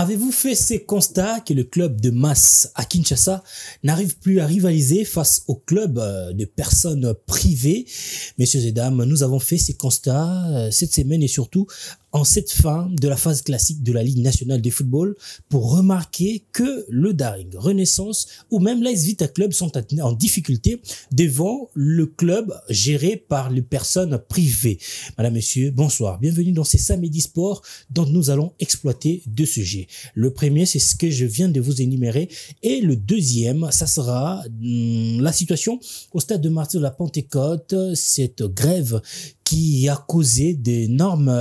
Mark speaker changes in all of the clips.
Speaker 1: Avez-vous fait ces constats que le club de masse à Kinshasa n'arrive plus à rivaliser face au club de personnes privées? Messieurs et dames, nous avons fait ces constats cette semaine et surtout en cette fin de la phase classique de la Ligue nationale de football pour remarquer que le Daring, Renaissance ou même l'AS Vita Club sont en difficulté devant le club géré par les personnes privées. Madame, Messieurs, bonsoir. Bienvenue dans ces samedis sports dont nous allons exploiter deux sujets. Le premier, c'est ce que je viens de vous énumérer et le deuxième, ça sera la situation au stade de Martyrs de la Pentecôte, cette grève qui a causé d'énormes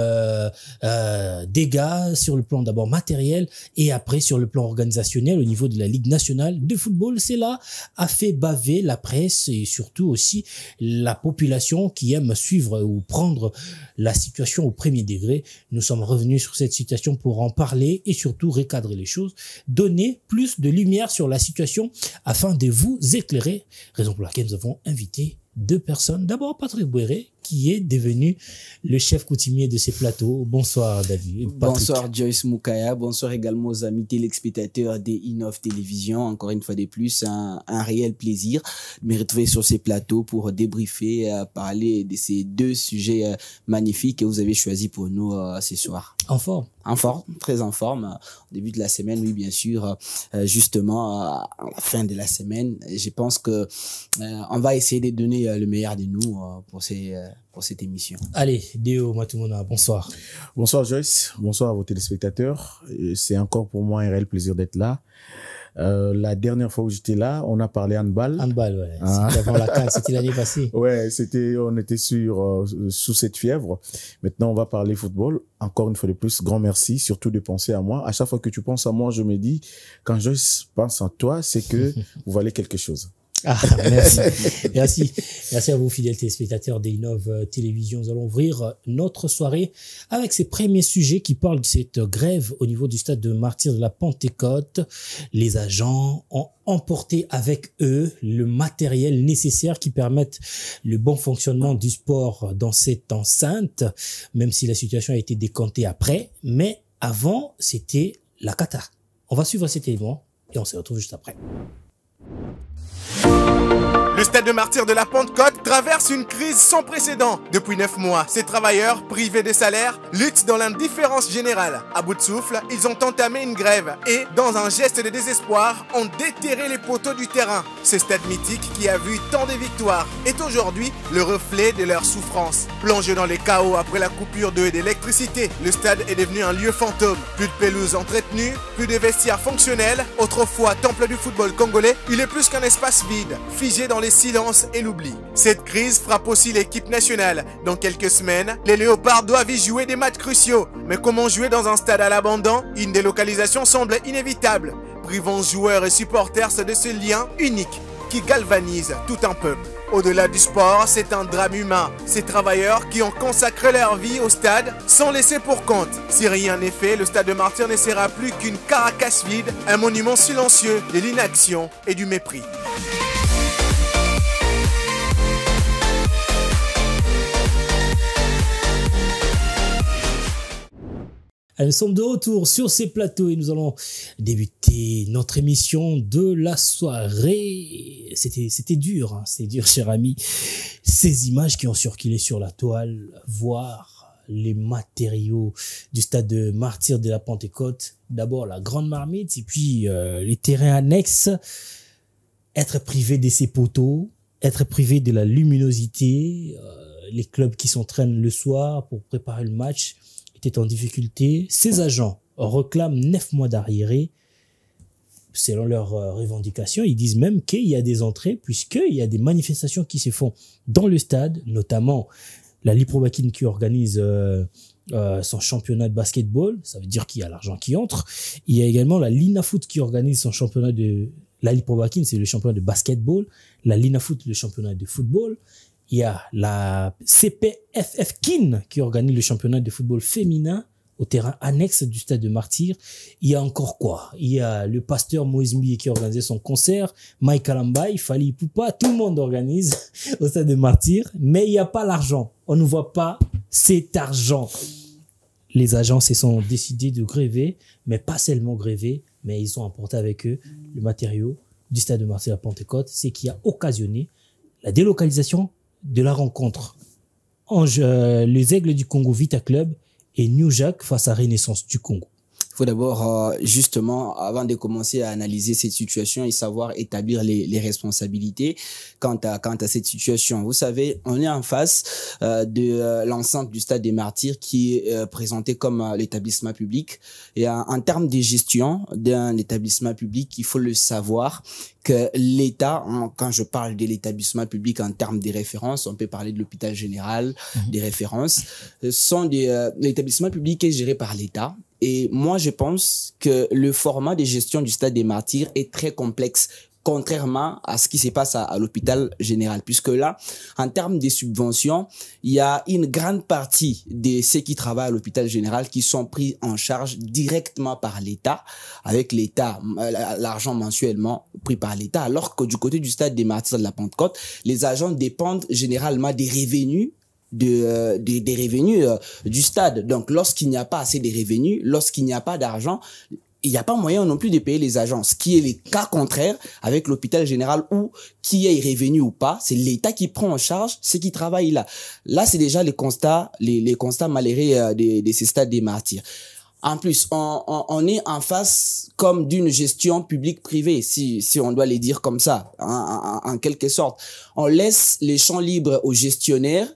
Speaker 1: dégâts sur le plan d'abord matériel et après sur le plan organisationnel au niveau de la Ligue nationale de football. Cela a fait baver la presse et surtout aussi la population qui aime suivre ou prendre la situation au premier degré. Nous sommes revenus sur cette situation pour en parler et surtout recadrer les choses, donner plus de lumière sur la situation afin de vous éclairer, raison pour laquelle nous avons invité deux personnes. D'abord, Patrick Bouéré, qui est devenu le chef coutumier de ces plateaux. Bonsoir, David. Patrick.
Speaker 2: Bonsoir, Joyce Moukaya. Bonsoir également aux amis téléspectateurs des Innov Télévision. Encore une fois de plus, un réel plaisir de me retrouver sur ces plateaux pour débriefer, parler de ces deux sujets magnifiques que vous avez choisis pour nous ce soir.
Speaker 1: En forme?
Speaker 2: En forme, très en forme. Au début de la semaine, oui, bien sûr. Justement, à la fin de la semaine, je pense que on va essayer de donner le meilleur de nous pour cette émission.
Speaker 1: Allez, Déo Matumona, bonsoir.
Speaker 3: Bonsoir Joyce, bonsoir à vos téléspectateurs. C'est encore pour moi un réel plaisir d'être là. La dernière fois où j'étais là, on a parlé handball.
Speaker 1: Handball, ouais. C'était avant la CAN, c'était l'année passée.
Speaker 3: Ouais, on était sous cette fièvre. Maintenant, on va parler football. Encore une fois de plus, grand merci, surtout de penser à moi. À chaque fois que tu penses à moi, je me dis, quand Joyce pense à toi, c'est que vous valez quelque chose.
Speaker 1: Ah, merci. Merci à vous, fidèles téléspectateurs d'Innov Télévision. Nous allons ouvrir notre soirée avec ces premiers sujets qui parlent de cette grève au niveau du stade de Martyrs de la Pentecôte. Les agents ont emporté avec eux le matériel nécessaire qui permette le bon fonctionnement du sport dans cette enceinte, même si la situation a été décomptée après. Mais avant, c'était la cata. On va suivre cet élément et on se retrouve juste après.
Speaker 4: Le stade de Martyrs de la Pentecôte traverse une crise sans précédent. Depuis 9 mois, ces travailleurs, privés de salaire, luttent dans l'indifférence générale. À bout de souffle, ils ont entamé une grève et, dans un geste de désespoir, ont déterré les poteaux du terrain. Ce stade mythique qui a vu tant de victoires est aujourd'hui le reflet de leur souffrance. Plongé dans les chaos après la coupure d'eau et d'électricité, le stade est devenu un lieu fantôme. Plus de pelouse entretenue, plus de vestiaires fonctionnels. Autrefois temple du football congolais, il est plus qu'un espace vide, figé dans les silence et l'oubli. Cette crise frappe aussi l'équipe nationale. Dans quelques semaines, les Léopards doivent y jouer des matchs cruciaux. Mais comment jouer dans un stade à l'abandon? Une délocalisation semble inévitable, privant joueurs et supporters de ce lien unique qui galvanise tout un peuple. Au-delà du sport, c'est un drame humain. Ces travailleurs qui ont consacré leur vie au stade sont laissés pour compte. Si rien n'est fait, le stade de Martyrs ne sera plus qu'une carcasse vide, un monument silencieux de l'inaction et du mépris.
Speaker 1: Nous sommes de retour sur ces plateaux et nous allons débuter notre émission de la soirée. C'était dur, hein, c'est dur, cher ami. Ces images qui ont circulé sur la toile, voir les matériaux du stade de Martyrs de la Pentecôte. D'abord la grande marmite et puis les terrains annexes. Être privé de ces poteaux, être privé de la luminosité, les clubs qui s'entraînent le soir pour préparer le match était en difficulté. Ces agents réclament 9 mois d'arriérés. Selon leurs revendications, ils disent même qu'il y a des entrées puisqu'il y a des manifestations qui se font dans le stade, notamment la Liprobakine qui organise son championnat de basketball. Ça veut dire qu'il y a l'argent qui entre. Il y a également la Linafoot qui organise son championnat de... La Liprobakine, c'est le championnat de basketball. La Linafoot, le championnat de football. Il y a la CPFF Kin qui organise le championnat de football féminin au terrain annexe du stade de Martyrs. Il y a encore quoi? Il y a le pasteur Moïse Mbié qui a organisé son concert, Mike Alambay, Fali Poupa, tout le monde organise au stade de Martyrs, mais il n'y a pas l'argent. On ne voit pas cet argent. les agents se sont décidés de gréver, mais pas seulement gréver, mais ils ont emporté avec eux le matériau du stade de Martyrs à Pentecôte, ce qui a occasionné la délocalisation de la rencontre entre les Aigles du Congo Vita Club et New Jack face à Renaissance du Congo.
Speaker 2: Il faut d'abord, justement, avant de commencer à analyser cette situation et savoir établir les responsabilités quant à cette situation. Vous savez, on est en face de l'enceinte du Stade des Martyrs qui est présenté comme l'établissement public. Et en termes de gestion d'un établissement public, il faut le savoir que l'État, quand je parle de l'établissement public en termes des références, on peut parler de l'hôpital général, des références, l'établissement public est géré par l'État. Et moi, je pense que le format de gestion du Stade des Martyrs est très complexe, contrairement à ce qui se passe à l'hôpital général. Puisque là, en termes de subventions, il y a une grande partie de ceux qui travaillent à l'hôpital général qui sont pris en charge directement par l'État, avec l'État, l'argent mensuellement pris par l'État, alors que du côté du Stade des Martyrs de la Pentecôte, les agents dépendent généralement des revenus des revenus du stade. Donc, lorsqu'il n'y a pas assez de revenus, lorsqu'il n'y a pas d'argent, il n'y a pas moyen non plus de payer les agents. Ce qui est le cas contraire avec l'hôpital général où, qui est revenu ou pas, c'est l'État qui prend en charge ceux qui travaillent là. Là, c'est déjà les constats malheureux de ces stades des martyrs. En plus, on est en face comme d'une gestion publique-privée, si on doit les dire comme ça, en quelque sorte. On laisse les champs libres aux gestionnaires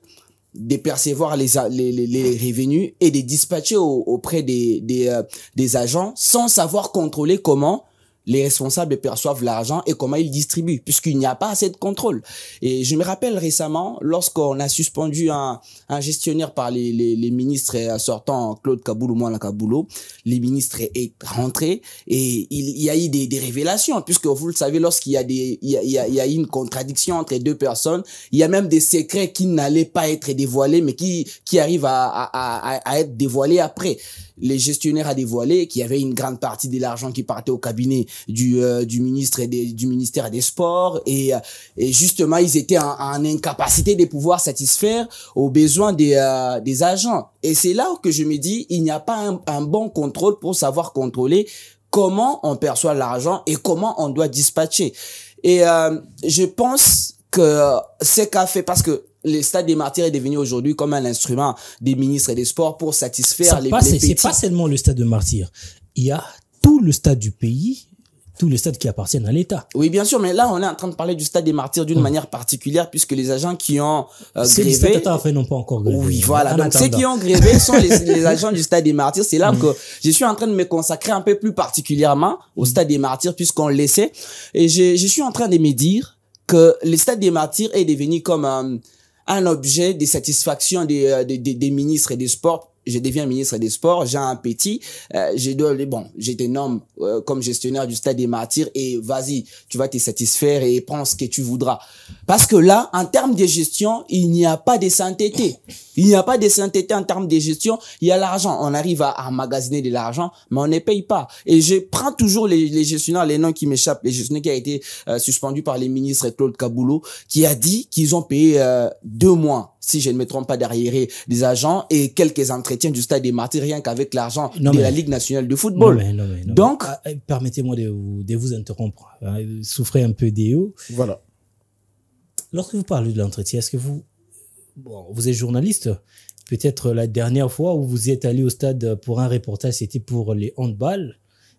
Speaker 2: de percevoir les revenus et de dispatcher auprès des agents sans savoir contrôler comment les responsables perçoivent l'argent et comment ils distribuent, puisqu'il n'y a pas assez de contrôle. Et je me rappelle récemment, lorsqu'on a suspendu un gestionnaire par les ministres sortants, Claude Kaboulou, Moana Kaboulou, les ministres est rentré et il y a eu des révélations, puisque vous le savez, lorsqu'il y a il y a une contradiction entre deux personnes, il y a même des secrets qui n'allaient pas être dévoilés, mais qui arrivent à être dévoilés après. Les gestionnaires a dévoilé qu'il y avait une grande partie de l'argent qui partait au cabinet du ministre du ministère des Sports et justement ils étaient en incapacité de pouvoir satisfaire aux besoins des agents. Et c'est là que je me dis, il n'y a pas un bon contrôle pour savoir contrôler comment on perçoit l'argent et comment on doit dispatcher. Et je pense que ce qu'a fait, parce que le Stade des Martyrs est devenu aujourd'hui comme un instrument des ministres des Sports pour satisfaire les petits.
Speaker 1: C'est pas seulement le Stade de Martyrs. Il y a tout le stade du pays, tout le stade qui appartient à l'État.
Speaker 2: Oui, bien sûr, mais là, on est en train de parler du Stade des Martyrs d'une manière particulière puisque les agents qui ont
Speaker 1: grévé... Les stades n'ont pas encore grévé.
Speaker 2: Oui, voilà. Donc, ceux qui ont grévé sont les agents du Stade des Martyrs. C'est là que je suis en train de me consacrer un peu plus particulièrement au Stade des Martyrs puisqu'on le laissait. Et je suis en train de me dire que le Stade des Martyrs est devenu comme un objet de satisfaction des ministres des Sports. Je deviens ministre des Sports, j'ai un petit, je te nomme comme gestionnaire du Stade des Martyrs et vas-y, tu vas te satisfaire et prends ce que tu voudras. Parce que là, en termes de gestion, il n'y a pas de sainteté. Il n'y a pas de sainteté en termes de gestion. Il y a l'argent. On arrive à emmagasiner de l'argent, mais on ne paye pas. Et je prends toujours les gestionnaires, les noms qui m'échappent, les gestionnaires qui a été suspendu par les ministres Claude Kaboulou, qui a dit qu'ils ont payé 2 mois, si je ne me trompe pas, derrière des agents et quelques entretiens du Stade des Martyrs, rien qu'avec l'argent de la Ligue nationale de football.
Speaker 1: Non.
Speaker 2: Donc,
Speaker 1: permettez-moi de vous interrompre. Souffrez un peu d'EO.
Speaker 3: Voilà.
Speaker 1: Lorsque vous parlez de l'entretien, est-ce que vous êtes journaliste? Peut-être la dernière fois où vous êtes allé au stade pour un reportage, c'était pour les handball.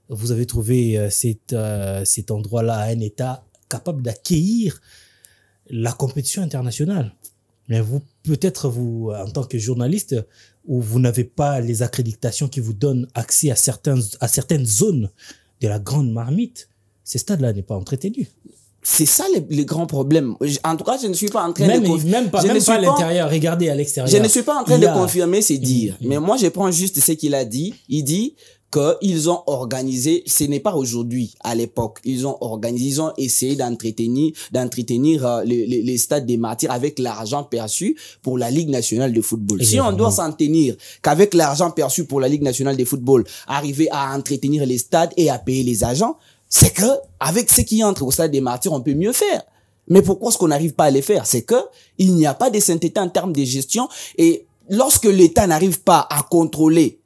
Speaker 1: Vous avez trouvé cet endroit-là à un état capable d'accueillir la compétition internationale. Mais peut-être en tant que journaliste, où vous n'avez pas les accréditations qui vous donnent accès à certaines zones de la grande marmite, ce stade-là n'est pas entretenu.
Speaker 2: C'est ça les grands problèmes. En tout cas, je ne suis pas en train
Speaker 1: même pas à l'intérieur, regardez à l'extérieur.
Speaker 2: Je ne suis pas en train de confirmer ces dires. Mais moi, je prends juste ce qu'il a dit. Il dit qu'ils ont organisé, ce n'est pas aujourd'hui, à l'époque, ils ont essayé d'entretenir les stades des martyrs avec l'argent perçu pour la Ligue nationale de football. Exactement. Si on doit s'en tenir qu'avec l'argent perçu pour la Ligue nationale de football, arriver à entretenir les stades et à payer les agents, c'est que, avec ce qui entre au stade des martyrs, on peut mieux faire. Mais pourquoi est-ce qu'on n'arrive pas à les faire? C'est que, il n'y a pas de sainteté en termes de gestion et lorsque l'État n'arrive pas à contrôler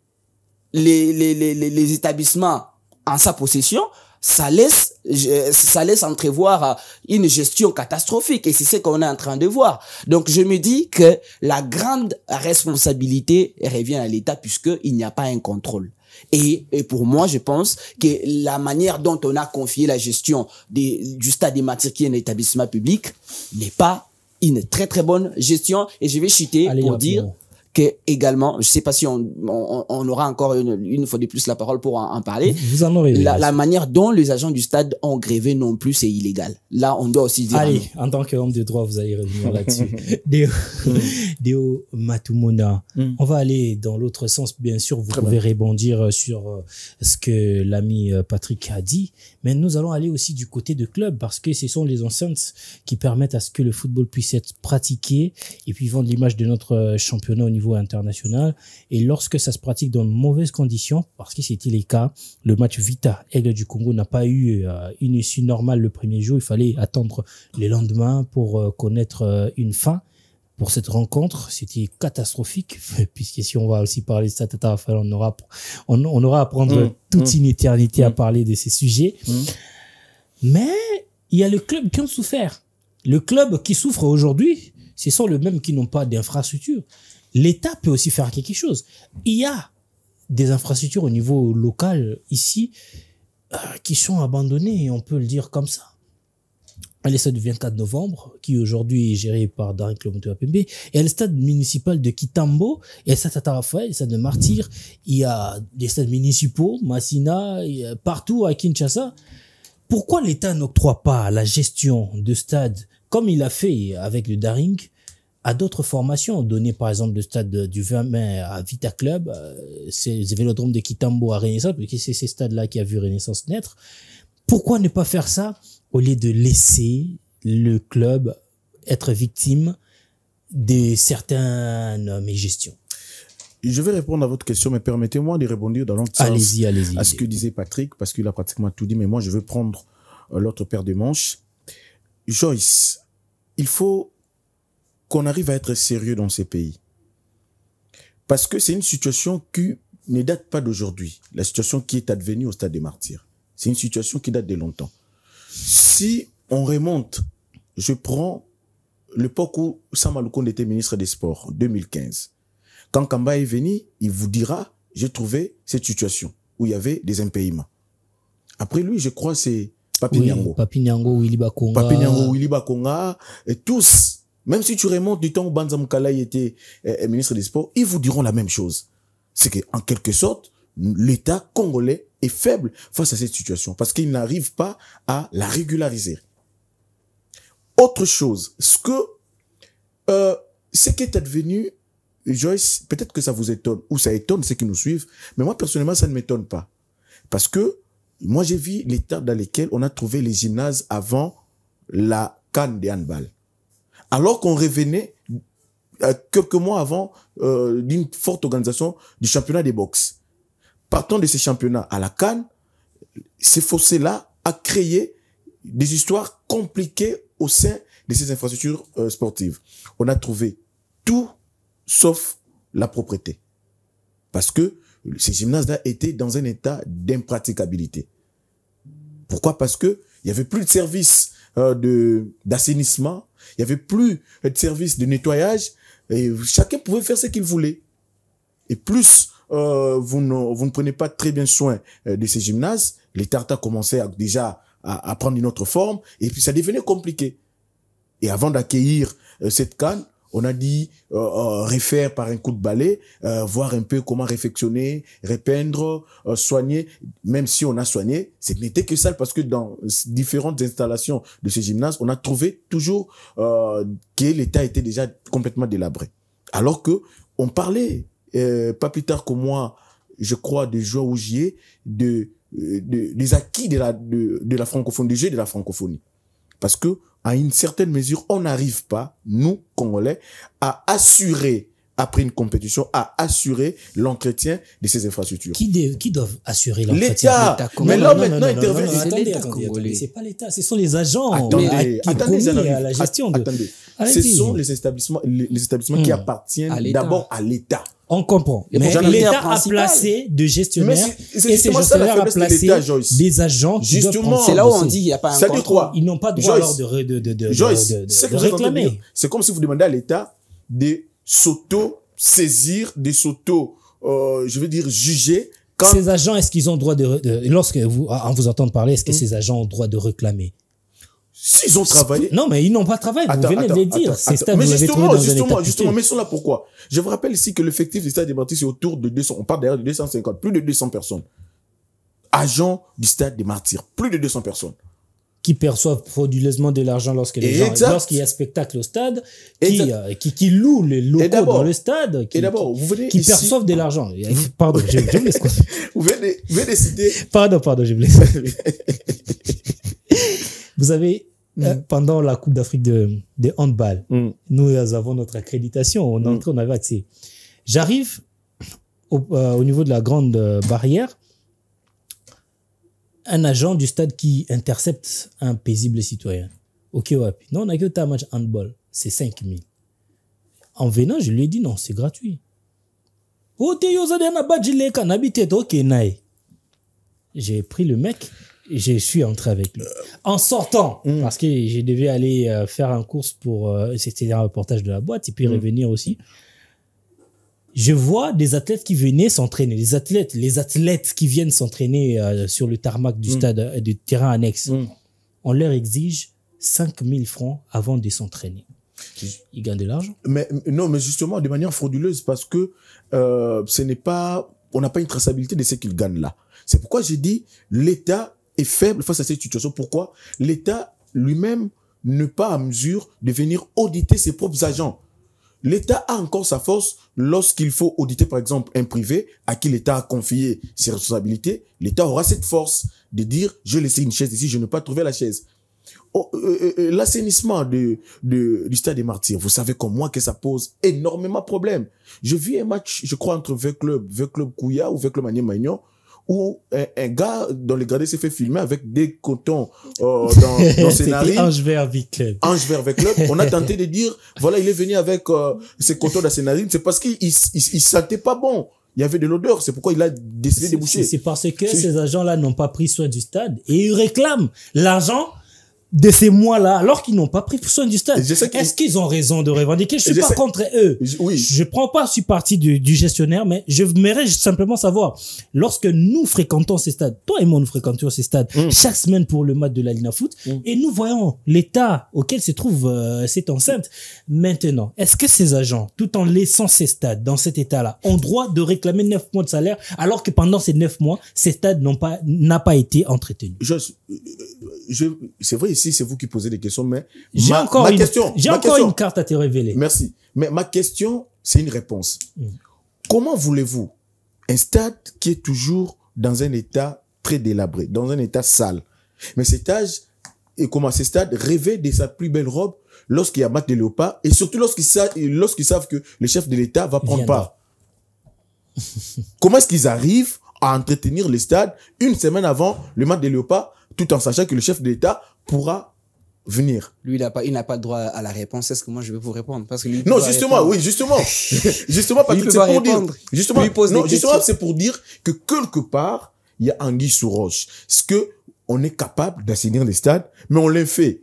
Speaker 2: les établissements en sa possession, ça laisse entrevoir une gestion catastrophique et c'est ce qu'on est en train de voir. Donc je me dis que la grande responsabilité revient à l'État puisqu'il n'y a pas un contrôle. Et pour moi, je pense que la manière dont on a confié la gestion du stade des Martyrs, qui est un établissement public, n'est pas une très très bonne gestion. Et je vais chuter pour dire que également, je sais pas si on aura encore une fois de plus la parole pour en parler.
Speaker 1: Vous en aurez.
Speaker 2: La manière dont les agents du stade ont grévé non plus, c'est illégal. Là, on doit aussi dire.
Speaker 1: Allez, en tant qu'homme de droit, vous allez revenir là-dessus. Deo Matumona, on va aller dans l'autre sens, bien sûr. Vous pouvez rebondir sur ce que l'ami Patrick a dit, mais nous allons aller aussi du côté de club parce que ce sont les enceintes qui permettent à ce que le football puisse être pratiqué et puis vendre l'image de notre championnat au niveau international. Et lorsque ça se pratique dans de mauvaises conditions, parce que c'était les cas, le match Vita Aigle du Congo n'a pas eu une issue normale le premier jour. Il fallait attendre le lendemain pour connaître une fin. Pour cette rencontre, c'était catastrophique, puisque si on va aussi parler de ça, Tata Raphaël, on aura à prendre toute une éternité à parler de ces sujets. Mais il y a le club qui ont souffert. Le club qui souffre aujourd'hui, ce sont les mêmes qui n'ont pas d'infrastructure. L'État peut aussi faire quelque chose. Il y a des infrastructures au niveau local ici qui sont abandonnées, on peut le dire comme ça. Le stade du 24 novembre, qui aujourd'hui est géré par Darin Clomoto Apembe, et le stade municipal de Kitambo, et le stade Tata Raphaël, le stade de Martyrs, il y a des stades municipaux, Massina, partout à Kinshasa. Pourquoi l'État n'octroie pas la gestion de stades, comme il a fait avec le Daring, à d'autres formations, donné par exemple le stade du 20 mai à Vita Club, c'est le vélodrome de Kitambo à Renaissance, parce que c'est ces stades-là qui a vu Renaissance naître. Pourquoi ne pas faire ça au lieu de laisser le club être victime de certaines mégestions?
Speaker 3: Je vais répondre à votre question, mais permettez-moi de rebondir dans l'autre sens
Speaker 1: allez-y.
Speaker 3: à ce que disait Patrick, parce qu'il a pratiquement tout dit, mais moi je veux prendre l'autre paire de manches. Joyce, il faut qu'on arrive à être sérieux dans ces pays. Parce que c'est une situation qui ne date pas d'aujourd'hui. La situation qui est advenue au stade des Martyrs. C'est une situation qui date de longtemps. Si on remonte, je prends l'époque où Sama Lukonde était ministre des Sports, 2015. Quand Kamba est venu, il vous dira, j'ai trouvé cette situation où il y avait des impayements. Après lui, je crois c'est Papi Nyango.
Speaker 1: Papi Nyango, Willy
Speaker 3: Bakonga, et tous. Même si tu remontes du temps où Banza Mukala était ministre des Sports, ils vous diront la même chose. C'est qu'en quelque sorte, l'État congolais est faible face à cette situation parce qu'il n'arrive pas à la régulariser. Autre chose, ce qui est advenu, Joyce, peut-être que ça vous étonne ou ça étonne ceux qui nous suivent, mais moi personnellement ça ne m'étonne pas parce que moi j'ai vu l'état dans lequel on a trouvé les gymnases avant la CAN de handball. Alors qu'on revenait quelques mois avant d'une forte organisation du championnat des boxe. Partant de ces championnats à la CAN, ces fossés-là a créé des histoires compliquées au sein de ces infrastructures sportives. On a trouvé tout sauf la propreté. Parce que ces gymnases-là étaient dans un état d'impraticabilité. Pourquoi? Parce que il y avait plus de services d'assainissement, il y avait plus de services de nettoyage, et chacun pouvait faire ce qu'il voulait. Et plus vous ne prenez pas très bien soin de ces gymnases, les tartas commençaient déjà à prendre une autre forme, et puis ça devenait compliqué. Et avant d'accueillir cette CAN, on a dit refaire par un coup de balai, voir un peu comment réfectionner, repeindre, soigner. Même si on a soigné, ce n'était que ça, parce que dans différentes installations de ces gymnases, on a trouvé toujours que l'état était déjà complètement délabré. Alors que on parlait pas plus tard que moi, je crois, des joueurs ougiers, des acquis de la francophonie, du jeu de la francophonie. Parce que à une certaine mesure, on n'arrive pas, nous, Congolais, à assurer, après une compétition, à assurer l'entretien de ces infrastructures.
Speaker 1: Qui doivent assurer l'entretien?
Speaker 3: L'État. Mais là, maintenant, intervient.
Speaker 1: Attendez, c'est pas l'État, ce sont les agents
Speaker 3: attendez,
Speaker 1: à la gestion de...
Speaker 3: Attendez. Ce sont les établissements qui appartiennent d'abord à l'État.
Speaker 1: On comprend.
Speaker 2: Les
Speaker 1: Mais
Speaker 2: propriétaires
Speaker 1: l'État a
Speaker 2: principaux.
Speaker 1: placé de gestionnaires
Speaker 3: Mais c'est
Speaker 1: et ces
Speaker 3: justement ça, la
Speaker 1: gestionnaires a
Speaker 3: faiblesse de
Speaker 1: placé
Speaker 3: l'État, Joyce.
Speaker 1: des agents qui doivent
Speaker 3: Justement.
Speaker 1: prendre
Speaker 2: C'est là où
Speaker 1: soin
Speaker 2: on
Speaker 1: de
Speaker 2: dit
Speaker 1: ça.
Speaker 2: qu'il n'y a pas un
Speaker 3: Ça dit
Speaker 2: contrôle.
Speaker 3: quoi?
Speaker 1: Ils n'ont pas le droit
Speaker 3: Joyce,
Speaker 1: alors
Speaker 3: Joyce,
Speaker 1: de
Speaker 3: ce que vous êtes en train de
Speaker 1: réclamer.
Speaker 3: dire, c'est comme si vous demandez à l'État de s'auto-saisir, de je veux dire, juger quand...
Speaker 1: Ces agents, est-ce qu'ils ont le droit lorsque vous, en vous entendant parler, est-ce que ces agents ont le droit de réclamer?
Speaker 3: S'ils ont travaillé...
Speaker 1: Non, mais ils n'ont pas travaillé. Vous venez de le dire. Ces stades,
Speaker 3: Mais
Speaker 1: vous l'avez trouvé dans un
Speaker 3: justement,
Speaker 1: état
Speaker 3: mais ils sont là pourquoi? Je vous rappelle ici que l'effectif du stade des Martyrs, c'est autour de 200, on parle d'ailleurs de 250, plus de 200 personnes. Agents du stade des Martyrs, plus de 200 personnes.
Speaker 1: qui perçoivent frauduleusement de l'argent lorsqu'il y a spectacle au stade, qui louent les locaux dans le stade, qui perçoivent de l'argent. Pardon, je me laisse continuer.
Speaker 3: Vous venez citer...
Speaker 1: Pardon, je me laisse. Vous avez, pendant la Coupe d'Afrique de handball, nous avons notre accréditation, on avait accès. J'arrive au niveau de la grande barrière, un agent du stade qui intercepte un paisible citoyen. Ok, ouais. Non, on a que un match handball. C'est 5 000. En venant, je lui ai dit non, c'est gratuit. J'ai pris le mec et je suis entré avec lui. En sortant, parce que je devais aller faire un course pour... C'était un reportage de la boîte et puis revenir aussi. Je vois des athlètes qui venaient s'entraîner. Les athlètes qui viennent s'entraîner sur le tarmac du stade, du terrain annexe. On leur exige 5 000 francs avant de s'entraîner. Ils gagnent de l'argent.
Speaker 3: Mais justement, de manière frauduleuse, parce que on n'a pas une traçabilité de ce qu'ils gagnent là. C'est pourquoi j'ai dit, l'État est faible face à cette situation. Pourquoi? L'État lui-même n'est pas à mesure de venir auditer ses propres agents. L'État a encore sa force lorsqu'il faut auditer, par exemple, un privé à qui l'État a confié ses responsabilités. L'État aura cette force de dire, je laissais une chaise ici, je n'ai pas trouvé la chaise. L'assainissement du stade des Martyrs, vous savez comme moi que ça pose énormément de problèmes. Je vis un match, je crois, entre V-Club Kouya ou V-Club Magnon, où un gars dans les gradés s'est fait filmer avec des cotons dans ses narines.
Speaker 1: C'était Ange Vert V-Club.
Speaker 3: Ange Vert V-Club. On a tenté de dire, voilà, il est venu avec ses cotons dans ses narines. C'est parce qu'il sentait pas bon. Il y avait de l'odeur. C'est pourquoi il a décidé de boucher.
Speaker 1: C'est parce que ces agents-là n'ont pas pris soin du stade et ils réclament l'argent de ces mois-là, alors qu'ils n'ont pas pris soin du stade. Est-ce qu'ils ont raison de revendiquer? Je suis pas contre eux.
Speaker 3: Oui.
Speaker 1: Je prends pas, je suis parti du gestionnaire, mais je m'aimerais simplement savoir, lorsque nous fréquentons ces stades, toi et moi nous fréquentons ces stades chaque semaine pour le match de la Ligue Foot, et nous voyons l'état auquel se trouve cette enceinte. Maintenant, est-ce que ces agents, tout en laissant ces stades dans cet état-là, ont droit de réclamer 9 mois de salaire, alors que pendant ces 9 mois, ces stades n'a pas été entretenu?
Speaker 3: C'est vrai, ici, c'est vous qui posez des questions, mais
Speaker 1: j'ai encore une carte à te révéler.
Speaker 3: Merci. Mais ma question, c'est une réponse. Comment voulez-vous un stade qui est toujours dans un état très délabré, dans un état sale, mais ces stades rêvaient de sa plus belle robe lorsqu'il y a match de Léopard et surtout lorsqu'ils savent que le chef de l'État va prendre part. Comment est-ce qu'ils arrivent à entretenir le stade une semaine avant le match de Léopard, tout en sachant que le chef de l'État pourra venir?
Speaker 2: Lui, il n'a pas le droit à la réponse. Est-ce que moi, je vais vous répondre? Parce que lui,
Speaker 3: non, justement, justement, Patrick, c'est pour dire, justement, c'est pour dire que quelque part, il y a anguille sous roche. Ce que on est capable d'assainir les stades, mais on les fait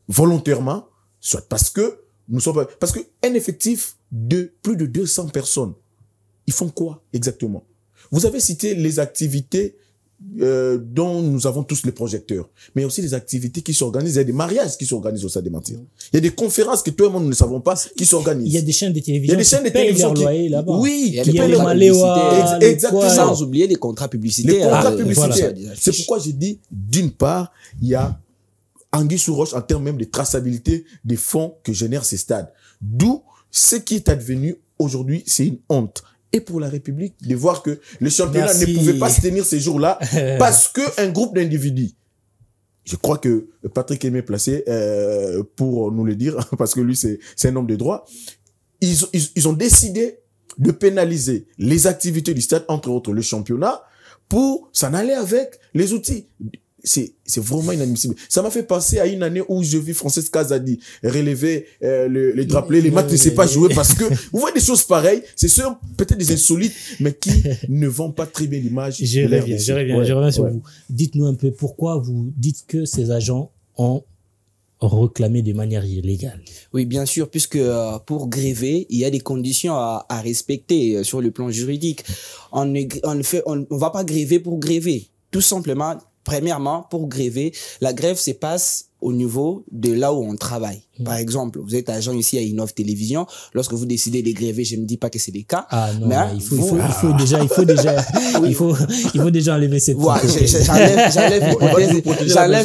Speaker 3: volontairement, soit parce que un effectif de plus de 200 personnes, ils font quoi exactement? Vous avez cité les activités dont nous avons tous les projecteurs. Mais il y a aussi des activités qui s'organisent. Il y a des mariages qui s'organisent au stade des Martyrs. Il y a des conférences que tout le monde ne savons pas qui s'organisent.
Speaker 1: Il y a des chaînes de télévision qui payent leur loyer là-bas.
Speaker 3: Oui,
Speaker 2: il y a des contrats publicitaires.
Speaker 3: Exactement.
Speaker 2: Sans oublier les contrats publicitaires.
Speaker 3: Les contrats publicitaires.
Speaker 2: Voilà.
Speaker 3: C'est pourquoi j'ai dit, d'une part, il y a anguille sous roche en termes même de traçabilité des fonds que génèrent ces stades. D'où ce qui est advenu aujourd'hui, c'est une honte. Et pour la République, de voir que le championnat ne pouvait pas se tenir ces jours-là parce que un groupe d'individus, je crois que Patrick est mieux placé pour nous le dire, parce que lui, c'est un homme de droit, ils ont décidé de pénaliser les activités du stade, entre autres le championnat, pour s'en aller avec les outils. c'est vraiment inadmissible. Ça m'a fait penser à une année où je vis Frances Kazadi relever les drapelets, les matchs ne s'est pas joué parce que vous voyez des choses pareilles, c'est sûr peut-être des insolites, mais qui ne vont pas très bien l'image.
Speaker 1: Je reviens sur vous. Dites-nous un peu pourquoi vous dites que ces agents ont réclamé de manière illégale.
Speaker 2: Oui, bien sûr, puisque pour gréver, il y a des conditions à respecter sur le plan juridique. On va pas gréver pour gréver. Tout simplement, premièrement, pour gréver, la grève se passe au niveau de là où on travaille. Par exemple, vous êtes agent ici à Innov Télévision. Lorsque vous décidez de gréver, je ne dis pas que c'est le cas.
Speaker 1: Ah non, mais il faut déjà enlever cette.
Speaker 2: Ouais, j'enlève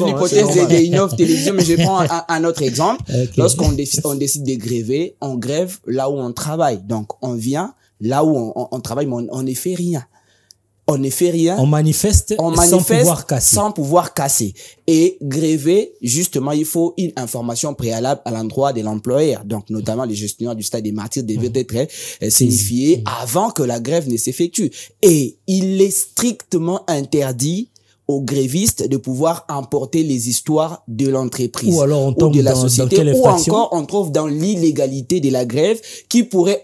Speaker 2: l'hypothèse de Innov Télévision, mais je prends un autre exemple. Okay. Lorsqu'on décide de gréver, on grève là où on travaille. Donc, on vient là où on travaille, mais on ne fait rien. On ne fait rien.
Speaker 1: On manifeste sans pouvoir casser.
Speaker 2: Et gréver, justement, il faut une information préalable à l'endroit de l'employeur. Donc, notamment, les gestionnaires du stade des Martyrs devaient être signifiés avant que la grève ne s'effectue. Et il est strictement interdit aux grévistes de pouvoir emporter les histoires de l'entreprise
Speaker 1: ou alors on tombe
Speaker 2: ou de la société,
Speaker 1: ou
Speaker 2: encore on trouve dans l'illégalité de la grève qui pourrait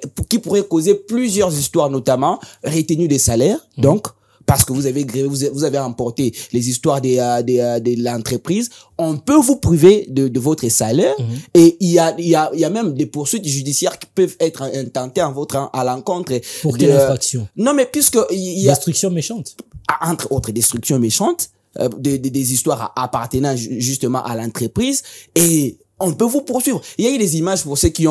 Speaker 2: causer plusieurs histoires, notamment retenue des salaires. Donc, parce que vous avez grévé, vous avez emporté les histoires de l'entreprise, on peut vous priver de votre salaire. Et il y a même des poursuites judiciaires qui peuvent être intentées à l'encontre.
Speaker 1: Pour quelle infraction?
Speaker 2: Non, mais puisque il y a
Speaker 1: destruction méchante.
Speaker 2: Entre autres destructions méchantes, des histoires appartenant justement à l'entreprise, et on peut vous poursuivre. Il y a eu des images pour ceux qui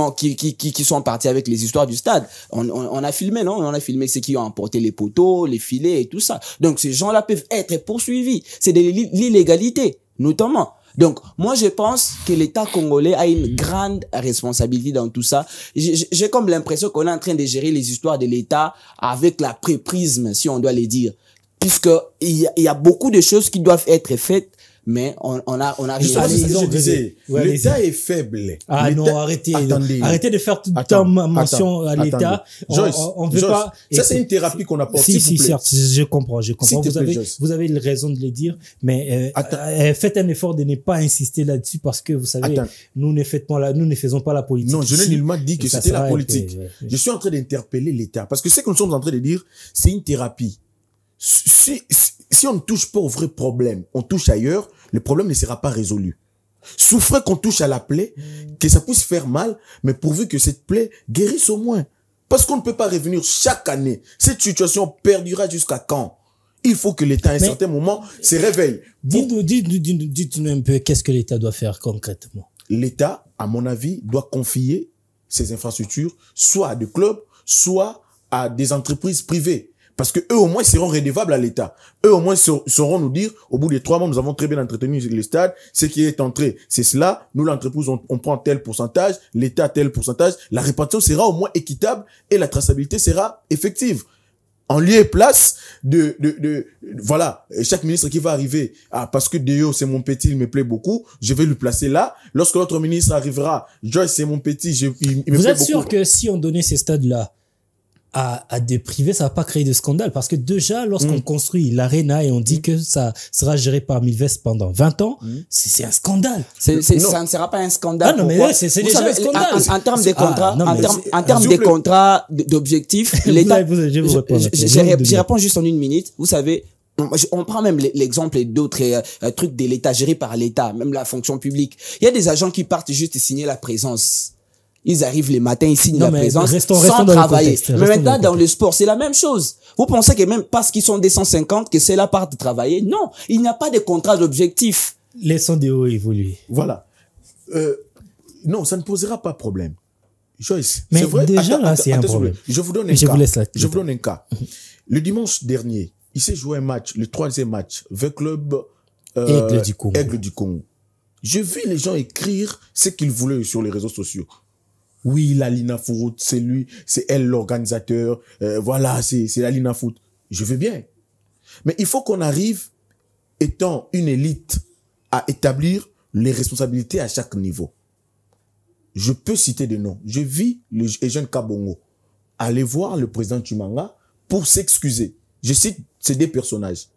Speaker 2: sont partis avec les histoires du stade. On a filmé, non? On a filmé ceux qui ont emporté les poteaux, les filets et tout ça. Donc ces gens-là peuvent être poursuivis. C'est de l'illégalité, notamment. Donc, moi, je pense que l'État congolais a une grande responsabilité dans tout ça. J'ai comme l'impression qu'on est en train de gérer les histoires de l'État avec la préprisme, si on doit les dire. Puisque il y a beaucoup de choses qui doivent être faites, mais on a
Speaker 3: rien. Je disais, l'État est faible.
Speaker 1: Ah non, arrêtez de faire tout le temps mention à l'État. On veut pas.
Speaker 3: Ça, c'est une thérapie qu'on apporte.
Speaker 1: Si, certes, je comprends. Vous avez raison de le dire, mais faites un effort de ne pas insister là-dessus parce que vous savez, nous ne faisons pas la politique.
Speaker 3: Non, je n'ai nullement dit que c'était la politique. Je suis en train d'interpeller l'État parce que ce que nous sommes en train de dire, c'est une thérapie. Si on ne touche pas au vrai problème, on touche ailleurs, le problème ne sera pas résolu. Souffrez qu'on touche à la plaie, que ça puisse faire mal, mais pourvu que cette plaie guérisse au moins. Parce qu'on ne peut pas revenir chaque année. Cette situation perdurera jusqu'à quand? Il faut que l'État, à un certain moment, se réveille.
Speaker 1: Dites-nous un peu, qu'est-ce que l'État doit faire concrètement?
Speaker 3: L'État, à mon avis, doit confier ses infrastructures soit à des clubs, soit à des entreprises privées. Parce que eux, au moins, seront redevables à l'État. Eux, au moins, sauront nous dire, au bout de 3 mois, nous avons très bien entretenu les stades. Ce qui est entré, c'est cela. Nous, l'entreprise, on prend tel pourcentage. L'État, tel pourcentage. La répartition sera au moins équitable et la traçabilité sera effective. En lieu et place voilà, chaque ministre qui va arriver, parce que Deo, c'est mon petit, il me plaît beaucoup, je vais lui placer là. Lorsque l'autre ministre arrivera, Joyce, c'est mon petit, il me plaît beaucoup.
Speaker 1: Vous êtes sûr que si on donnait ces stades-là à des privés, ça va pas créer de scandale parce que déjà lorsqu'on construit l'Arena et on dit que ça sera géré par Milvest pendant 20 ans, c'est un scandale.
Speaker 2: Ça ne sera pas un scandale.
Speaker 1: Ah non, mais c'est déjà un scandale.
Speaker 2: En termes de contrats, en termes de contrats, d'objectifs, l'État, je réponds juste en 1 minute. Vous savez, on prend même l'exemple d'autres trucs de l'État, gérés par l'État, même la fonction publique. Il y a des agents qui partent juste signer la présence. Ils arrivent les matins, ils signent la présence sans travailler. Mais maintenant, dans le sport, c'est la même chose. Vous pensez que même parce qu'ils sont des 150, que c'est la part de travailler? Non, il n'y a pas de contrat d'objectif.
Speaker 1: Laissons Déo évoluer.
Speaker 3: Voilà. Non, ça ne posera pas problème. Joyce,
Speaker 1: mais
Speaker 3: c'est vrai.
Speaker 1: Déjà, là, c'est un problème.
Speaker 3: Je vous donne un cas. Le dimanche dernier, il s'est joué un match, le 3e match, avec club Aigle du Congo. J'ai vu les gens écrire ce qu'ils voulaient sur les réseaux sociaux. Oui, la Lina Foot, c'est lui, c'est elle l'organisateur. Voilà, c'est la Lina Foot. Je veux bien. Mais il faut qu'on arrive, étant une élite, à établir les responsabilités à chaque niveau. Je peux citer des noms. Je vis le jeune Kabongo aller voir le président Chimanga pour s'excuser. Je cite ces 2 personnages.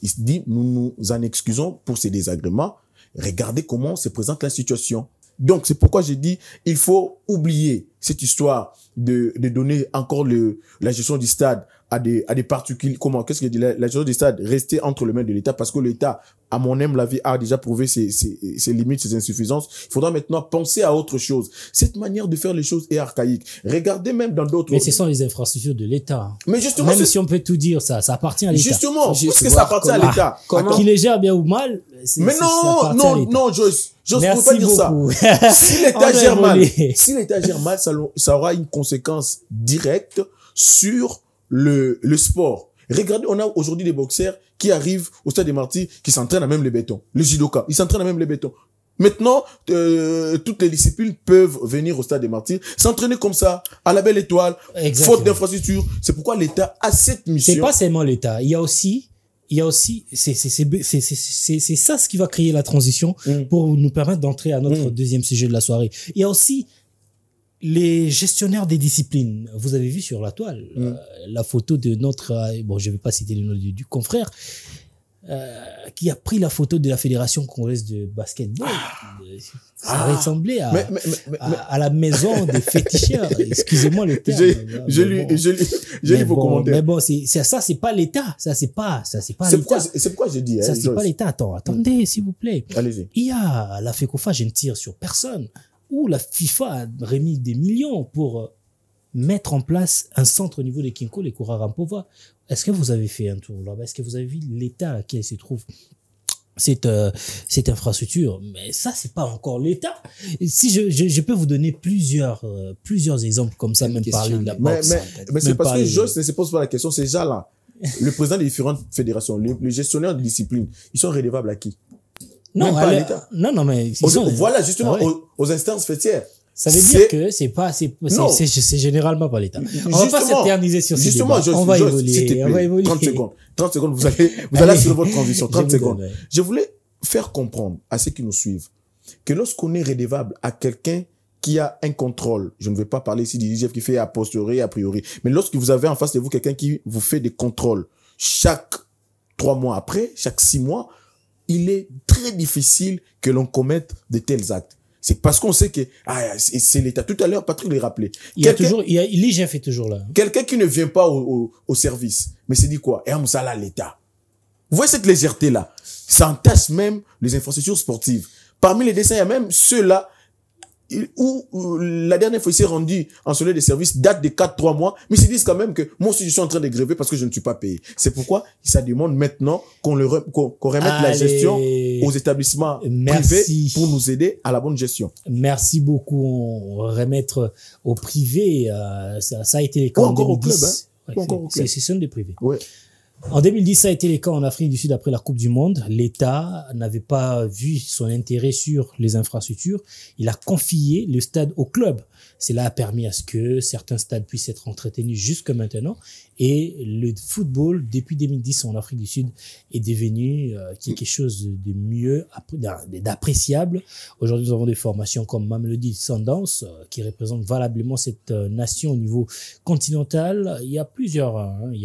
Speaker 3: Il se dit, nous nous en excusons pour ces désagréments. Regardez comment se présente la situation. Donc, c'est pourquoi j'ai dit, il faut oublier cette histoire de donner encore la gestion du stade à des particuliers. Comment, qu'est-ce que je dis? La gestion du stade rester entre les mains de l'État, parce que l'État, à mon humble avis, a déjà prouvé ses limites, ses insuffisances. Il faudra maintenant penser à autre chose. Cette manière de faire les choses est archaïque. Regardez même dans d'autres...
Speaker 1: Mais ce sont les infrastructures de l'État.
Speaker 3: Mais justement...
Speaker 1: Même si on peut tout dire, ça appartient à l'État.
Speaker 3: Justement, parce que ça appartient à l'État.
Speaker 1: Qu'il les gère bien ou mal,
Speaker 3: mais non, Joyce, je ne peux pas dire
Speaker 1: beaucoup.
Speaker 3: Ça. Si l'État gère mal, ça aura une conséquence directe sur le sport. Regardez, on a aujourd'hui des boxeurs qui arrivent au stade des Martyrs, qui s'entraînent à même les bétons. Les judokas, ils s'entraînent à même les bétons. Maintenant, toutes les disciplines peuvent venir au stade des Martyrs, s'entraîner comme ça, à la belle étoile, faute d'infrastructure. C'est pourquoi l'État a cette mission.
Speaker 1: C'est pas seulement l'État. Il y a aussi, c'est ça ce qui va créer la transition pour nous permettre d'entrer à notre deuxième sujet de la soirée. Il y a aussi les gestionnaires des disciplines. Vous avez vu sur la toile la photo de notre, bon, je vais pas citer le nom du confrère, qui a pris la photo de la Fédération congolaise de basketball. Ça ressemblait à la maison des féticheurs. Excusez-moi le terme.
Speaker 3: J'ai lu vos commentaires.
Speaker 1: Mais bon, ça, c'est pas l'État. Ça, c'est pas l'État.
Speaker 3: C'est pourquoi j'ai dit,
Speaker 1: ça, c'est pas l'État. Attendez, s'il vous plaît.
Speaker 3: Allez-y.
Speaker 1: Il y a la FECOFA, je ne tire sur personne, où la FIFA a remis des millions pour mettre en place un centre au niveau de Kinko, les Kourarampova. Est-ce que vous avez fait un tour là-bas? Est-ce que vous avez vu l'état à laquelle se trouve cette infrastructure? Mais ça, c'est pas encore l'État. Si je peux vous donner plusieurs exemples comme ça, même parler de la boxe.
Speaker 3: Mais c'est parce que Joyce ne se pose pas la question, c'est déjà là. Le président des différentes fédérations, les gestionnaires de discipline, ils sont redevables à qui?
Speaker 1: Non,
Speaker 3: pas à l'État.
Speaker 1: Non, mais
Speaker 3: voilà, justement, aux instances fêtières.
Speaker 1: Ça veut dire que c'est généralement pas l'État. On va pas s'éterniser sur ce débat. On va évoluer.
Speaker 3: 30 secondes, vous allez assurer votre transition. 30 secondes. Je voulais faire comprendre à ceux qui nous suivent que lorsqu'on est redevable à quelqu'un qui a un contrôle, je ne vais pas parler ici du DGF qui fait a posteriori, a priori, mais lorsque vous avez en face de vous quelqu'un qui vous fait des contrôles chaque 3 mois après, chaque 6 mois, il est très difficile que l'on commette de tels actes. C'est parce qu'on sait que c'est l'État. Tout à l'heure, Patrick l'a rappelé.
Speaker 1: L'IGF est toujours là.
Speaker 3: Quelqu'un qui ne vient pas au service, mais c'est dit quoi? Et ça là l'État. Vous voyez cette légèreté-là? Ça entache même les infrastructures sportives. Parmi les dessins, il y a même ceux-là où la dernière fois il s'est rendu en soleil de service date de 4-3 mois, mais ils se disent quand même que moi aussi je suis en train de gréver parce que je ne suis pas payé. C'est pourquoi ça demande maintenant qu'on remette la gestion aux établissements privés pour nous aider à la bonne gestion.
Speaker 1: Merci beaucoup. On remettre au privé, ça a été les cas en 2010. C'est des privés.
Speaker 3: Ouais.
Speaker 1: En 2010, ça a été le cas en Afrique du Sud après la Coupe du Monde. L'État n'avait pas vu son intérêt sur les infrastructures. Il a confié le stade au club. Cela a permis à ce que certains stades puissent être entretenus jusque maintenant. Et le football, depuis 2010 en Afrique du Sud, est devenu quelque chose de mieux, d'appréciable. Aujourd'hui, nous avons des formations comme Mamelodi Sundowns, qui représentent valablement cette nation au niveau continental. Il y a plusieurs, il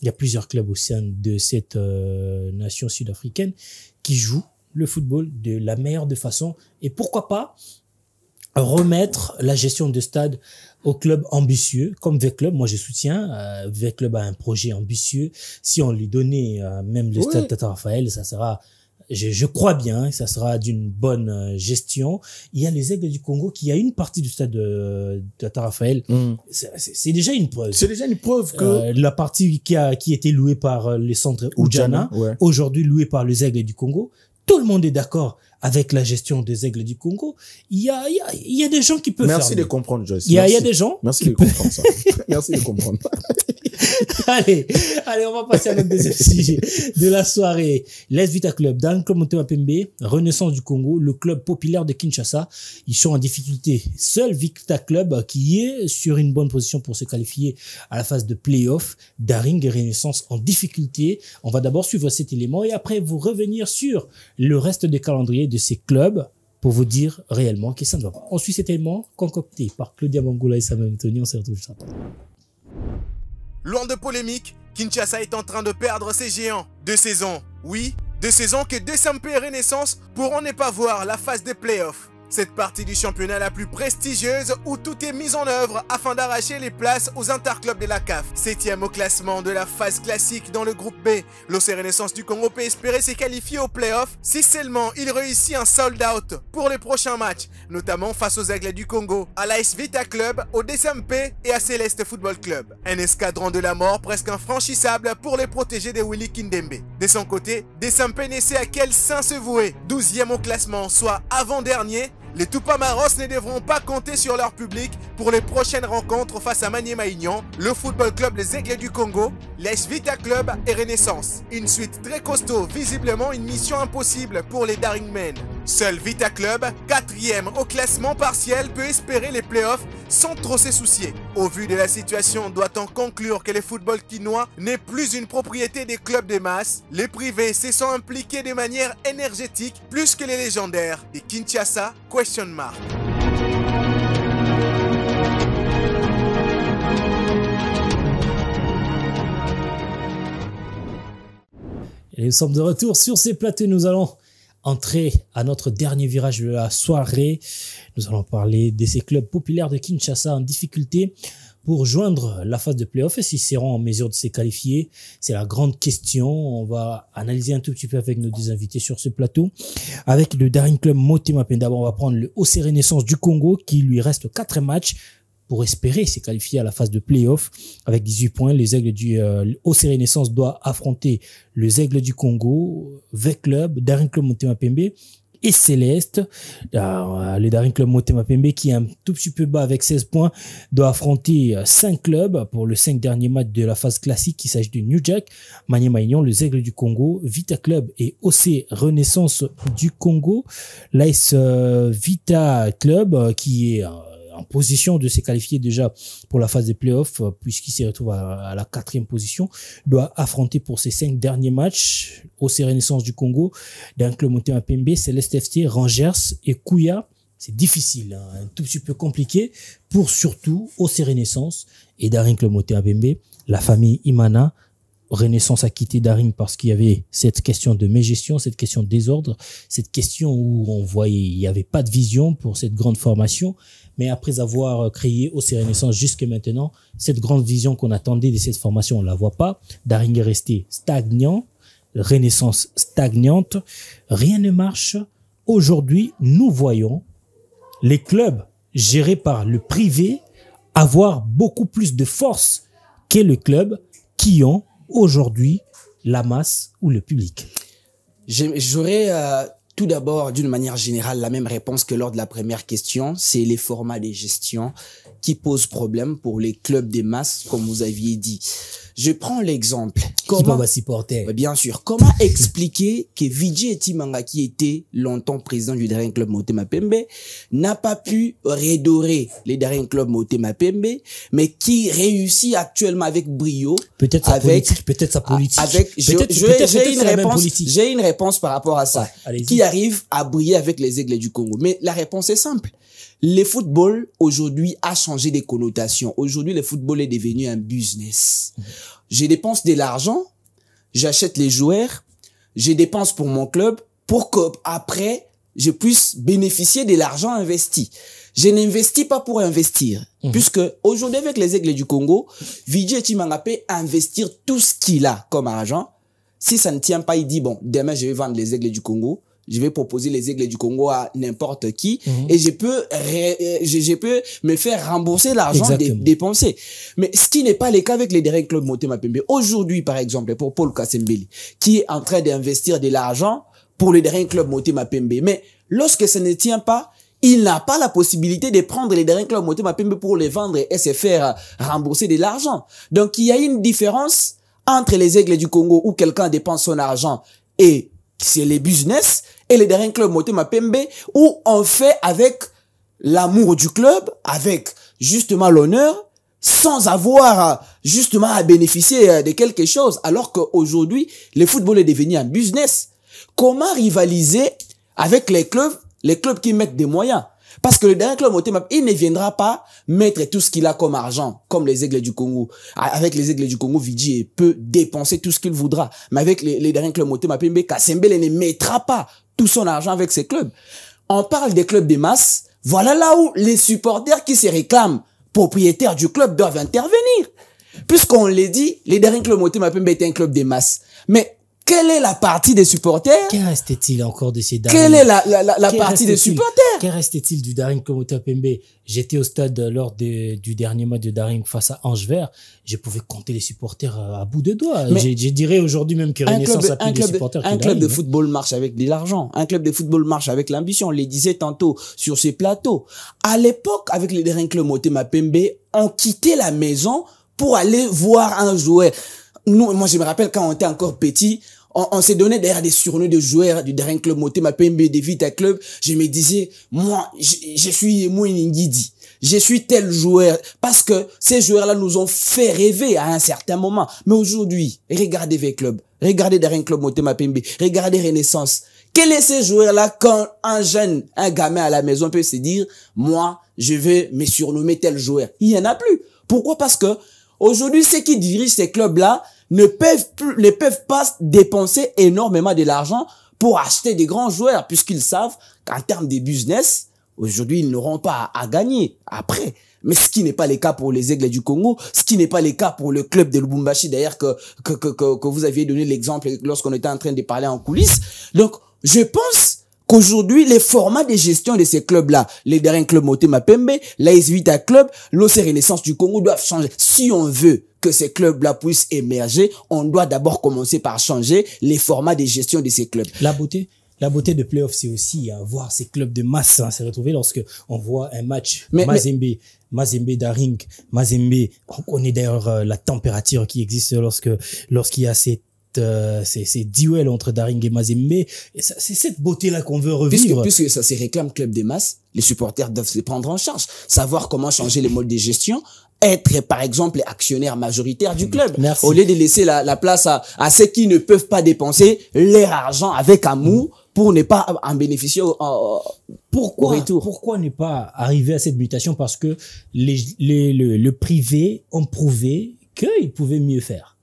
Speaker 1: y a plusieurs clubs au sein de cette nation sud-africaine qui jouent le football de la meilleure des façons. Et pourquoi pas remettre la gestion de stade aux clubs ambitieux, comme V-Club. Moi, je soutiens. V-Club a un projet ambitieux. Si on lui donnait même le stade Tata Raphaël, ça sera... Je crois bien, ça sera d'une bonne gestion. Il y a les Aigles du Congo qui a une partie du stade de Tata Raphaël. C'est déjà une preuve.
Speaker 3: C'est déjà une preuve que
Speaker 1: la partie qui était louée par les centres Oudjana, aujourd'hui louée par les Aigles du Congo. Tout le monde est d'accord avec la gestion des Aigles du Congo. Il y a des gens qui peuvent faire.
Speaker 3: Merci de comprendre, Joyce.
Speaker 1: Il y a des gens.
Speaker 3: Merci de comprendre ça. Merci de comprendre.
Speaker 1: Allez, on va passer à notre deuxième sujet de la soirée. L'Es Vita Club, dans le club Motema Pembe, Renaissance du Congo, le club populaire de Kinshasa, ils sont en difficulté. Seul Vita Club qui est sur une bonne position pour se qualifier à la phase de play-off, Daring et Renaissance en difficulté. On va d'abord suivre cet élément et après vous revenir sur le reste des calendriers de ces clubs pour vous dire réellement que ça ne va pas. On suit cet élément concocté par Claudia Mangoula et Samuel Anthony. On se retrouve juste après.
Speaker 4: Loin de polémique, Kinshasa est en train de perdre ses géants. 2 saisons, oui, 2 saisons que Desampe et Renaissance pourront ne pas voir la phase des playoffs. Cette partie du championnat la plus prestigieuse où tout est mis en œuvre afin d'arracher les places aux interclubs de la CAF. 7e au classement de la phase classique dans le groupe B, l'OC Renaissance du Congo peut espérer se qualifier aux playoffs si seulement il réussit un sold-out pour les prochains matchs, notamment face aux Aigles du Congo, à l'AS Vita Club, au Desampe et à Céleste Football Club. Un escadron de la mort presque infranchissable pour les protégés de Willy Kindembe. De son côté, Desampe ne sait à quel saint se vouer. 12e au classement, soit avant-dernier. Les Tupamaros ne devront pas compter sur leur public pour les prochaines rencontres face à Maniema-Union, le Football Club des Aigles du Congo, l'AS Vita Club et Renaissance. Une suite très costaud, visiblement une mission impossible pour les Daringmen. Seul Vita Club, 4e au classement partiel, peut espérer les playoffs sans trop se soucier. Au vu de la situation, doit-on conclure que le football quinois n'est plus une propriété des clubs de masse? Les privés se sont impliqués de manière énergétique plus que les légendaires. Et Kinshasa, question mark.
Speaker 1: Et nous sommes de retour sur ces plateaux. Nous allons entrer à notre dernier virage de la soirée. Nous allons parler de ces clubs populaires de Kinshasa en difficulté pour joindre la phase de play-off et s'ils seront en mesure de se qualifier. C'est la grande question. On va analyser un tout petit peu avec nos deux invités sur ce plateau. Avec le Daring Club Motema Pembe, on va prendre le OC Renaissance du Congo qui lui reste 4 matchs pour espérer se qualifier à la phase de play-off. Avec 18 points, les Aigles du OC Renaissance doit affronter les Aigles du Congo, V-Club, Daring Club Motema Pembe et Céleste. Le Daring Club Motema Pembe qui est un tout petit peu bas avec 16 points doit affronter 5 clubs pour le 5 derniers matchs de la phase classique. Il s'agit de New Jack, Maniema-Union, les Aigles du Congo, Vita Club et OC Renaissance du Congo. L'AS Vita Club qui est en position de se qualifier déjà pour la phase des playoffs, puisqu'il se retrouve à la 4e position, doit affronter pour ses 5 derniers matchs OC Renaissance du Congo, Daring Club Motema Pembe, Céleste FC, Rangers et Kouya. C'est difficile, hein, un tout petit peu compliqué pour surtout OC Renaissance et Daring Club Motema Pembe. La famille Imana, Renaissance a quitté Daring parce qu'il y avait cette question de mégestion, cette question de désordre, cette question où on voyait il n'y avait pas de vision pour cette grande formation. Mais après avoir créé OC Renaissance jusque maintenant, cette grande vision qu'on attendait de cette formation, on la voit pas. Daring est resté stagnant, Renaissance stagnante, rien ne marche. Aujourd'hui, nous voyons les clubs gérés par le privé avoir beaucoup plus de force que les clubs qui ont aujourd'hui la masse ou le public.
Speaker 2: J'aurais tout d'abord, d'une manière générale, la même réponse que lors de la première question. C'est les formats de gestion qui posent problème pour les clubs des masses, comme vous aviez dit. Je prends l'exemple.
Speaker 1: Comment va supporter?
Speaker 2: Bien sûr. Comment expliquer que Vijay Etimanga, qui était longtemps président du Daring Club Motema Pembe, n'a pas pu redorer les Daring Club Motema Pembe, mais qui réussit actuellement avec brio.
Speaker 1: Peut-être sa politique, peut-être sa politique.
Speaker 2: J'ai une réponse par rapport à ça. Ouais, qui arrive à briller avec les Aigles du Congo. Mais la réponse est simple. Le football, aujourd'hui, a changé des connotations. Aujourd'hui, le football est devenu un business. Je dépense de l'argent, j'achète les joueurs, je dépense pour mon club pour qu'après, je puisse bénéficier de l'argent investi. Je n'investis pas pour investir. Puisque aujourd'hui, avec les Aigles du Congo, Vijay Etimanga peut investir tout ce qu'il a comme argent. Si ça ne tient pas, il dit, bon, demain, je vais vendre les Aigles du Congo. Je vais proposer les Aigles du Congo à n'importe qui et je peux me faire rembourser l'argent dépensé. Mais ce qui n'est pas le cas avec les Daring Club Motema Pembe. Aujourd'hui, par exemple, pour Paul Kassembeli, qui est en train d'investir de l'argent pour le Daring Club Motema Pembe. Mais lorsque ça ne tient pas, il n'a pas la possibilité de prendre les Daring Club Motema Pembe pour les vendre et se faire rembourser de l'argent. Donc, il y a une différence entre les Aigles du Congo où quelqu'un dépense son argent et c'est les business, et les Daring Club Motema Pembe où on fait avec l'amour du club, avec justement l'honneur, sans avoir justement à bénéficier de quelque chose, alors qu'aujourd'hui, le football est devenu un business. Comment rivaliser avec les clubs qui mettent des moyens? Parce que le dernier club Motema, il ne viendra pas mettre tout ce qu'il a comme argent, comme les Aigles du Congo. Avec les Aigles du Congo, Vidi peut dépenser tout ce qu'il voudra. Mais avec les derniers clubs Motema Pembe, Kasembele ne mettra pas tout son argent avec ses clubs. On parle des clubs de masse. Voilà là où les supporters qui se réclament propriétaires du club doivent intervenir. Puisqu'on l'a dit, les derniers clubs Motema Pembe étaient un club de masse. Mais quelle est la partie des supporters?
Speaker 1: Que restait-il encore de ces Daring?
Speaker 2: Quelle est la partie des supporters?
Speaker 1: Que restait-il du Daring Motema Pembe? J'étais au stade lors du dernier match de Daring face à Ange Vert. Je pouvais compter les supporters à bout de doigts. Je dirais aujourd'hui même que Renaissance a plus de supporters que
Speaker 2: un club de
Speaker 1: Daring,
Speaker 2: football marche avec de l'argent. Un club de football marche avec l'ambition. On le disait tantôt sur ces plateaux. À l'époque, avec les Daring Club Motema Pembe, on quittait la maison pour aller voir un joueur. Moi, je me rappelle quand on était encore petit, on s'est donné derrière des surnoms de joueurs du Daring Club Motema Pembe, de Vita Club. Je me disais, moi, je suis Mouiningidi. Je suis tel joueur. Parce que ces joueurs-là nous ont fait rêver à un certain moment. Mais aujourd'hui, regardez V Club. Regardez Daring Club Motema Pembe. Regardez Renaissance. Quel est ces joueurs-là quand un gamin à la maison peut se dire, moi, je vais me surnommer tel joueur? Il y en a plus. Pourquoi? Parce que aujourd'hui, ceux qui dirigent ces clubs-là ne peuvent pas dépenser énormément de l'argent pour acheter des grands joueurs, puisqu'ils savent qu'en termes de business, aujourd'hui, ils n'auront pas à gagner après. Mais ce qui n'est pas le cas pour les Aigles du Congo, ce qui n'est pas le cas pour le club de Lubumbashi, d'ailleurs, que vous aviez donné l'exemple lorsqu'on était en train de parler en coulisses. Donc, je pense qu'aujourd'hui, les formats de gestion de ces clubs-là, les Daring Club Motema Pembe, l'AS Vita Club, l'OC Renaissance du Congo doivent changer. Si on veut que ces clubs-là puissent émerger, on doit d'abord commencer par changer les formats de gestion de ces clubs.
Speaker 1: La beauté de playoff, c'est aussi voir ces clubs de masse se retrouver lorsque on voit un match Mazembe Daring, Mazembe. On connaît d'ailleurs la température qui existe lorsqu'il y a ces duels entre Daring et Mazembe. C'est cette beauté-là qu'on veut revivre.
Speaker 2: Puisque ça se réclame club des masses, les supporters doivent se prendre en charge, savoir comment changer les modes de gestion, être par exemple actionnaire majoritaire du club.
Speaker 1: Merci.
Speaker 2: Au lieu de laisser la place à ceux qui ne peuvent pas dépenser leur argent avec amour pour ne pas en bénéficier au retour.
Speaker 1: Pourquoi ne pas arriver à cette mutation? Parce que le privé ont prouvé qu'ils pouvaient mieux faire.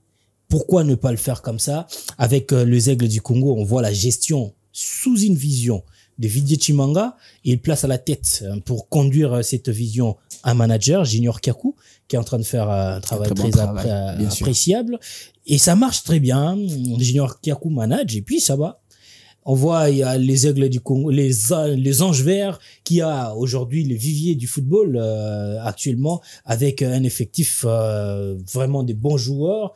Speaker 1: Pourquoi ne pas le faire comme ça? Avec les Aigles du Congo, on voit la gestion sous une vision de Vidi Chimanga. Il place à la tête pour conduire cette vision un manager, Junior Kiakou, qui est en train de faire un travail très appréciable. Et ça marche très bien. Junior Kiakou manage et puis ça va. On voit, il y a les Aigles du Congo, les Anges Verts, qui a aujourd'hui le vivier du football actuellement, avec un effectif vraiment des bons joueurs,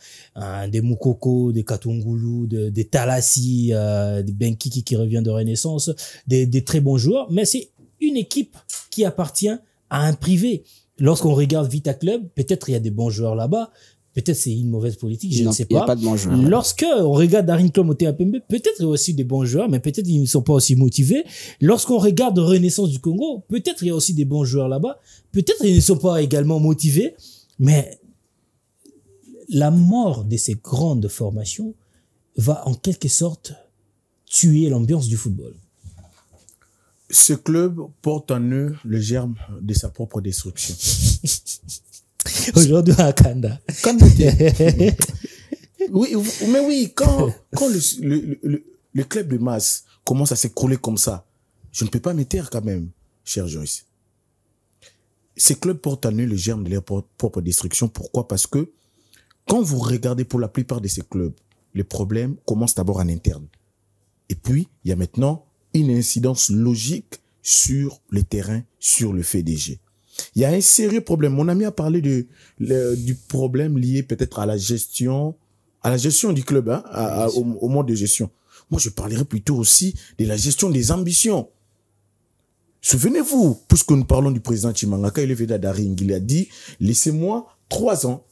Speaker 1: des Moukoko, des Katungulu, des Talassi, des Benkiki qui revient de Renaissance, des très bons joueurs. Mais c'est une équipe qui appartient à un privé. Lorsqu'on regarde Vita Club, peut-être il y a des bons joueurs là-bas. Peut-être c'est une mauvaise politique, je ne sais pas.
Speaker 2: Il n'y a pas de bons joueurs.
Speaker 1: Lorsque on regarde Daring Club Motema Pembe, peut-être il y a aussi des bons joueurs, mais peut-être ils ne sont pas aussi motivés. Lorsqu'on regarde Renaissance du Congo, peut-être il y a aussi des bons joueurs là-bas. Peut-être ils ne sont pas également motivés, mais la mort de ces grandes formations va en quelque sorte tuer l'ambiance du football.
Speaker 3: Ce club porte en eux le germe de sa propre destruction.
Speaker 1: Aujourd'hui à Kanda.
Speaker 3: Oui, mais oui, quand le club de masse commence à s'écrouler comme ça, je ne peux pas me taire quand même, cher Joyce. Ces clubs portent en eux le germe de leur propre destruction. Pourquoi? Parce que quand vous regardez pour la plupart de ces clubs, le problème commence d'abord en interne. Et puis, il y a maintenant une incidence logique sur le terrain, sur le FDG. Il y a un sérieux problème. Mon ami a parlé du problème lié peut-être à la gestion du club, hein, au mode de gestion. Moi, je parlerai plutôt aussi de la gestion des ambitions. Souvenez-vous, puisque nous parlons du président Chimanga, quand il est venu à Daring, il a dit, laissez-moi 3 ans,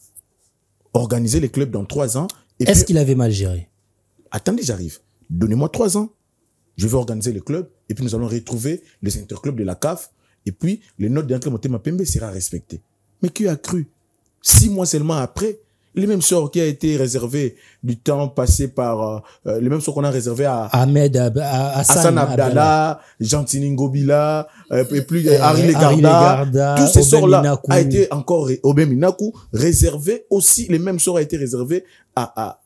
Speaker 3: organiser les clubs dans 3 ans.
Speaker 1: Est-ce qu'il avait mal géré?
Speaker 3: Attendez, j'arrive. Donnez-moi 3 ans. Je vais organiser les clubs et puis nous allons retrouver les interclubs de la CAF et puis le note d'un club Motema Pembe sera respecté. Mais qui a cru? 6 mois seulement après, les mêmes sorts qui a été réservé du temps passé par les mêmes sorts qu'on a réservé à Hassan Abdallah, Gentini Ngobila, et plus Harry Legarda, tous ces sorts-là a été encore Obem Minaku réservé aussi, les mêmes sorts a été réservé à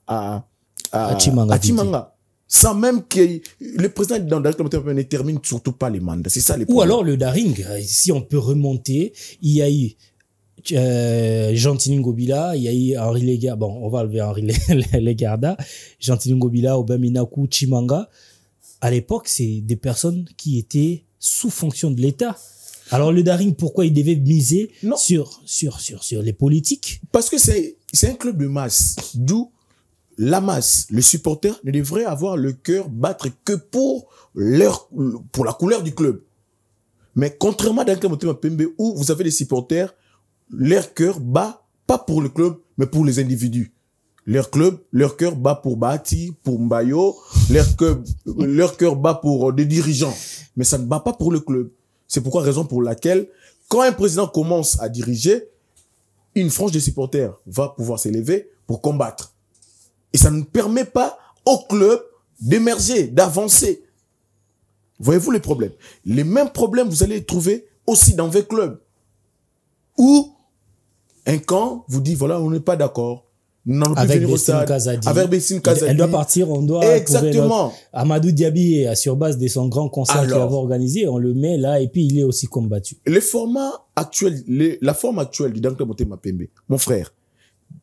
Speaker 3: Chimanga. Sans même que le président ne termine surtout pas les mandats. C'est ça les problèmes.
Speaker 1: Ou alors le Daring, si on peut remonter, il y a eu Gentini Ngobila, il y a eu Henri Legarda, bon, on va lever Henri Legarda, Gentini Ngobila, Obem Minaku, Chimanga. À l'époque, c'est des personnes qui étaient sous fonction de l'État. Alors le Daring, pourquoi il devait miser sur les politiques? Parce que
Speaker 3: c'est un club de masse, d'où la masse, les supporters ne devraient avoir le cœur battre que pour la couleur du club. Mais contrairement à Duncan Motema Pembe, où vous avez des supporters, leur cœur bat pas pour le club, mais pour les individus. Leur cœur bat pour Bati, pour Mbayo, leur cœur bat pour des dirigeants. Mais ça ne bat pas pour le club. C'est pourquoi raison pour laquelle, quand un président commence à diriger, une frange de supporters va pouvoir s'élever pour combattre. Et ça ne permet pas au club d'émerger, d'avancer. Voyez-vous les problèmes? Les mêmes problèmes, vous allez les trouver aussi dans vos clubs. Où un camp vous dit, voilà, on n'est pas d'accord.
Speaker 1: Avec Bessine Kazadi. Elle doit partir, on doit...
Speaker 3: Exactement.
Speaker 1: Amadou Diaby, sur base de son grand concert qu'il avait organisé, on le met là et puis il est aussi combattu.
Speaker 3: La forme actuelle du Duncan Motema Pembe, mon frère,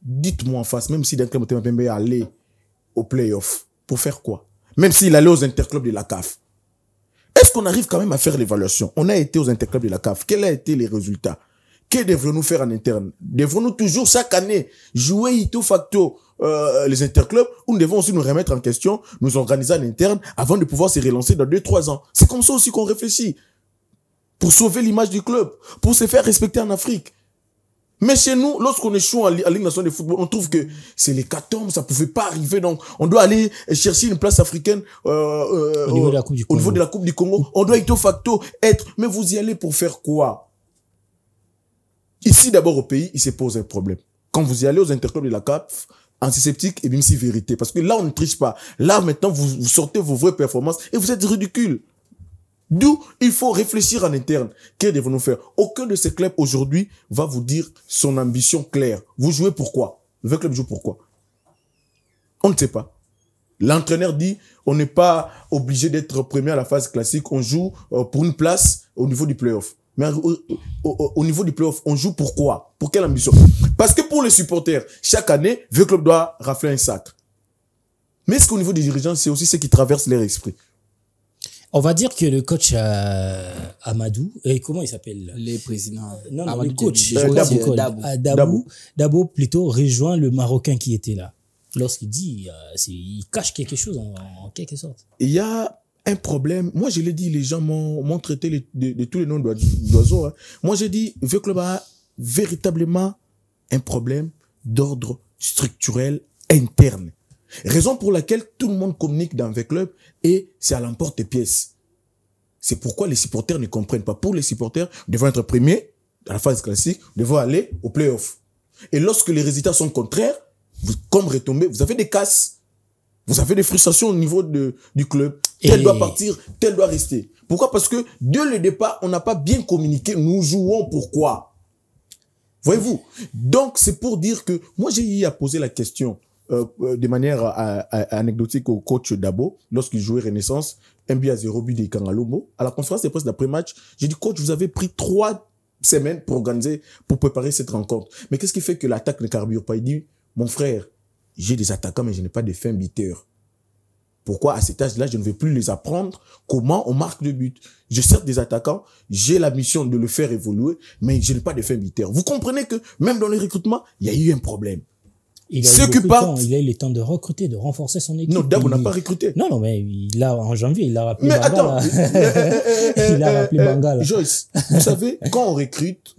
Speaker 3: dites-moi en face, même si Duncan Motema Pembe allait au play-off, pour faire quoi? Même s'il allait aux interclubs de la CAF. Est-ce qu'on arrive quand même à faire l'évaluation? On a été aux interclubs de la CAF. Quels ont été les résultats? Que devrons-nous faire en interne? Devrons-nous toujours chaque année jouer ito facto les interclubs, ou nous devons aussi nous remettre en question, nous organiser en interne avant de pouvoir se relancer dans 2-3 ans? C'est comme ça aussi qu'on réfléchit. Pour sauver l'image du club, pour se faire respecter en Afrique. Mais chez nous, lorsqu'on échoue en Ligue nationale de football, on trouve que c'est l'hécatombe, ça pouvait pas arriver, donc on doit aller chercher une place africaine au niveau de la Coupe du Congo. On doit ito facto être, mais vous y allez pour faire quoi? Ici, d'abord, au pays, il se pose un problème. Quand vous y allez aux interclubs de la CAF, antiseptique et même si vérité. Parce que là, on ne triche pas. Là, maintenant, vous sortez vos vraies performances et vous êtes ridicule. D'où il faut réfléchir en interne. Que devons-nous faire? Aucun de ces clubs aujourd'hui va vous dire son ambition claire. Vous jouez pourquoi? Le club joue pourquoi? On ne sait pas. L'entraîneur dit, on n'est pas obligé d'être premier à la phase classique. On joue pour une place au niveau du play-off. Mais au niveau du play-off, on joue pourquoi? Pour quelle ambition? Parce que pour les supporters, chaque année, le club doit rafler un sac. Mais est-ce qu'au niveau des dirigeants, c'est aussi ce qui traverse leur esprit?
Speaker 1: On va dire que le coach Amadou, et comment il s'appelle?
Speaker 2: Les présidents.
Speaker 1: Non,
Speaker 2: Amadou
Speaker 1: le coach.
Speaker 2: Dabo
Speaker 1: plutôt rejoint le Marocain qui était là. Lorsqu'il dit, il cache quelque chose en quelque sorte.
Speaker 3: Il y a un problème. Moi, je l'ai dit, les gens m'ont traité de tous les noms d'oiseaux. Hein. Moi, j'ai dit, le club a véritablement un problème d'ordre structurel interne. Raison pour laquelle tout le monde communique dans le club et c'est à l'emporte-pièce. C'est pourquoi les supporters ne comprennent pas. Pour les supporters, nous devons être premiers dans la phase classique, nous devons aller au play-off. Et lorsque les résultats sont contraires, comme retombez, vous avez des casses. Vous avez des frustrations au niveau du club. Tel doit partir, tel doit rester. Pourquoi? Parce que dès le départ, on n'a pas bien communiqué. Nous jouons pourquoi? Voyez-vous? Donc, c'est pour dire que moi, j'ai eu à poser la question de manière anecdotique au coach Dabo lorsqu'il jouait Renaissance, 1-0 but de Kangalombo. À la conférence de presse d'après-match, j'ai dit, coach, vous avez pris 3 semaines pour préparer cette rencontre. Mais qu'est-ce qui fait que l'attaque ne carbure pas? Il dit, mon frère, j'ai des attaquants, mais je n'ai pas de fin buteur. Pourquoi à cet âge-là, je ne vais plus les apprendre comment on marque le but? Je certes des attaquants, j'ai la mission de le faire évoluer, mais je n'ai pas de fin buteur. Vous comprenez que même dans les recrutements, il y a eu un problème.
Speaker 1: Il a eu le temps de recruter, de renforcer son équipe.
Speaker 3: Non, Dabo n'a pas recruté.
Speaker 1: Non, mais en janvier, il a rappelé Bangala. Il a rappelé Bangala.
Speaker 3: Joyce, vous savez, quand on recrute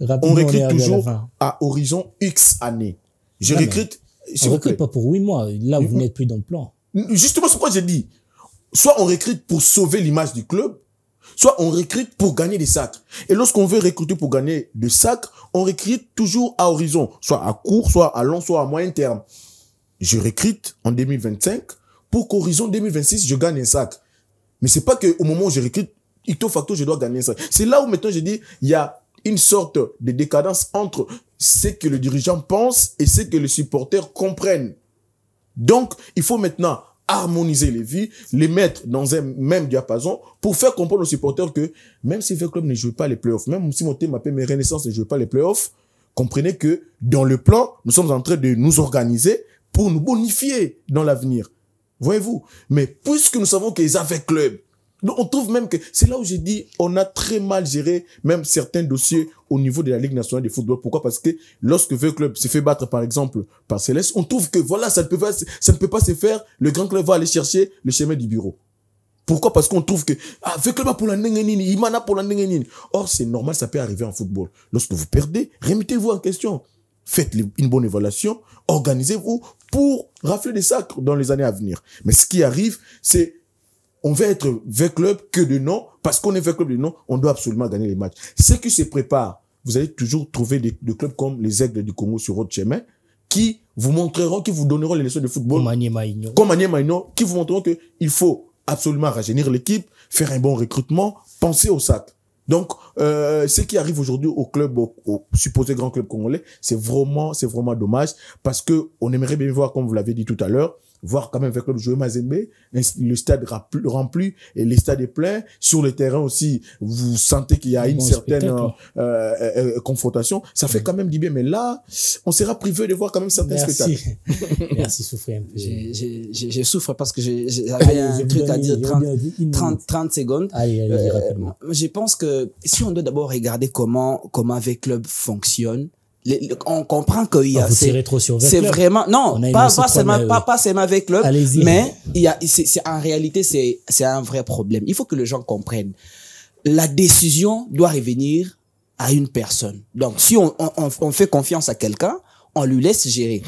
Speaker 3: toujours à horizon X années. On
Speaker 1: recrute pas pour 8 mois. Là, vous n'êtes plus dans le plan.
Speaker 3: Justement, c'est pourquoi j'ai dit, soit on recrute pour sauver l'image du club, Soit on recrute pour gagner des sacs. Et lorsqu'on veut recruter pour gagner des sacs, on recrute toujours à horizon, soit à court, soit à long, soit à moyen terme. Je recrute en 2025 pour qu'horizon 2026, je gagne un sac. Mais c'est pas qu'au moment où je recrute, icto facto, je dois gagner un sac. C'est là où maintenant je dis, il y a une sorte de décadence entre ce que le dirigeant pense et ce que les supporters comprennent. Donc, il faut maintenant harmoniser les vies, les mettre dans un même diapason pour faire comprendre aux supporters que même si le club ne joue pas les playoffs, même si mon thème m'appelle mes Renaissance ne joue pas les playoffs, comprenez que dans le plan, nous sommes en train de nous organiser pour nous bonifier dans l'avenir. Voyez-vous? Mais puisque nous savons qu'ils avaient club, on trouve même que c'est là où j'ai dit on a très mal géré même certains dossiers au niveau de la Ligue nationale de football. Pourquoi? Parce que lorsque le club se fait battre par exemple par Céleste, on trouve que voilà, ça ne peut pas se faire. Le grand club va aller chercher le chemin du bureau. Pourquoi? Parce qu'on trouve que le club pour la nengenini, il m'en a pour la nengenini. Or c'est normal, ça peut arriver en football. Lorsque vous perdez, remettez-vous en question. Faites une bonne évaluation, organisez-vous pour rafler des sacres dans les années à venir. Mais ce qui arrive, c'est on veut être V-Club que de nom, parce qu'on est V-Club de nom, on doit absolument gagner les matchs. Ceux qui se préparent, vous allez toujours trouver des clubs comme les Aigles du Congo sur votre chemin, qui vous montreront, qui vous donneront les leçons de football. Comme Agné Maïno, qui vous montreront que il faut absolument rajeunir l'équipe, faire un bon recrutement, penser au sac. Donc, ce qui arrive aujourd'hui au club, au supposé grand club congolais, c'est vraiment dommage, parce que on aimerait bien voir, comme vous l'avez dit tout à l'heure, voir quand même avec le joueur Mazembe, le stade rempli et le stade est plein. Sur le terrain aussi, vous sentez qu'il y a une certaine confrontation. Ça fait quand même du bien. Mais là, on sera privé de voir quand même certains spectacles.
Speaker 1: Merci, souffrez un peu.
Speaker 2: Je souffre parce que j'avais un truc à dire 30 secondes.
Speaker 1: Allez, rapidement.
Speaker 2: Je pense que si on doit d'abord regarder comment avec club fonctionne, on comprend qu'il y a c'est vraiment non pas seulement avec club, mais c'est en réalité c'est un vrai problème. Il faut que les gens comprennent, la décision doit revenir à une personne. Donc si on fait confiance à quelqu'un, on lui laisse gérer.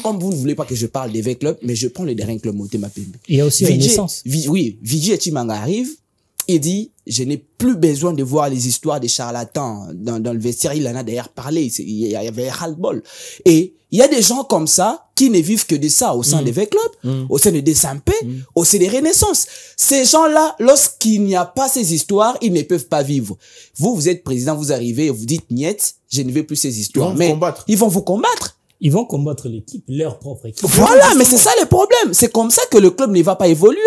Speaker 2: Comme vous ne voulez pas que je parle des V-Club, mais je prends le dernier club Motema Pembe.
Speaker 1: Il y a aussi Renaissance.
Speaker 2: Oui, Vijay Chimanga arrive et dit, je n'ai plus besoin de voir les histoires des charlatans dans le vestiaire. Il en a d'ailleurs parlé. Il y avait ras-le-bol. Et il y a des gens comme ça qui ne vivent que de ça au sein des V-Clubs, au sein de DSMP, au sein des Renaissances. Ces gens-là, lorsqu'il n'y a pas ces histoires, ils ne peuvent pas vivre. Vous êtes président, vous arrivez et vous dites, niet, je ne veux plus ces histoires. Ils vont vous combattre.
Speaker 1: Ils vont combattre l'équipe, leur propre équipe.
Speaker 2: Voilà, mais c'est ça le problème. C'est comme ça que le club ne va pas évoluer.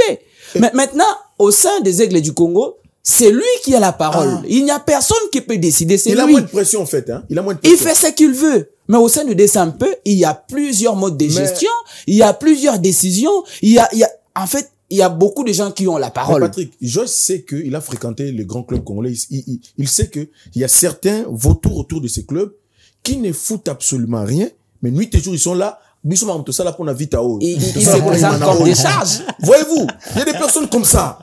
Speaker 2: Mais maintenant, au sein des Aigles du Congo, c'est lui qui a la parole. Il n'y a personne qui peut décider, c'est lui.
Speaker 3: Il a moins de pression, en fait, hein. Il a moins de pression.
Speaker 2: Il fait ce qu'il veut. Mais au sein de DSMP, il y a plusieurs modes de gestion, il y a plusieurs décisions, en fait, il y a beaucoup de gens qui ont la parole.
Speaker 3: Mais Patrick, je sais qu'il a fréquenté les grands clubs congolais. Il sait que il y a certains vautours autour de ces clubs qui ne foutent absolument rien, mais nuit et jour, ils sont là. Ils sont là pour ça, là, pour la vie à haut.
Speaker 2: Ils se présentent comme des charges.
Speaker 3: Voyez-vous, il y a des personnes comme ça.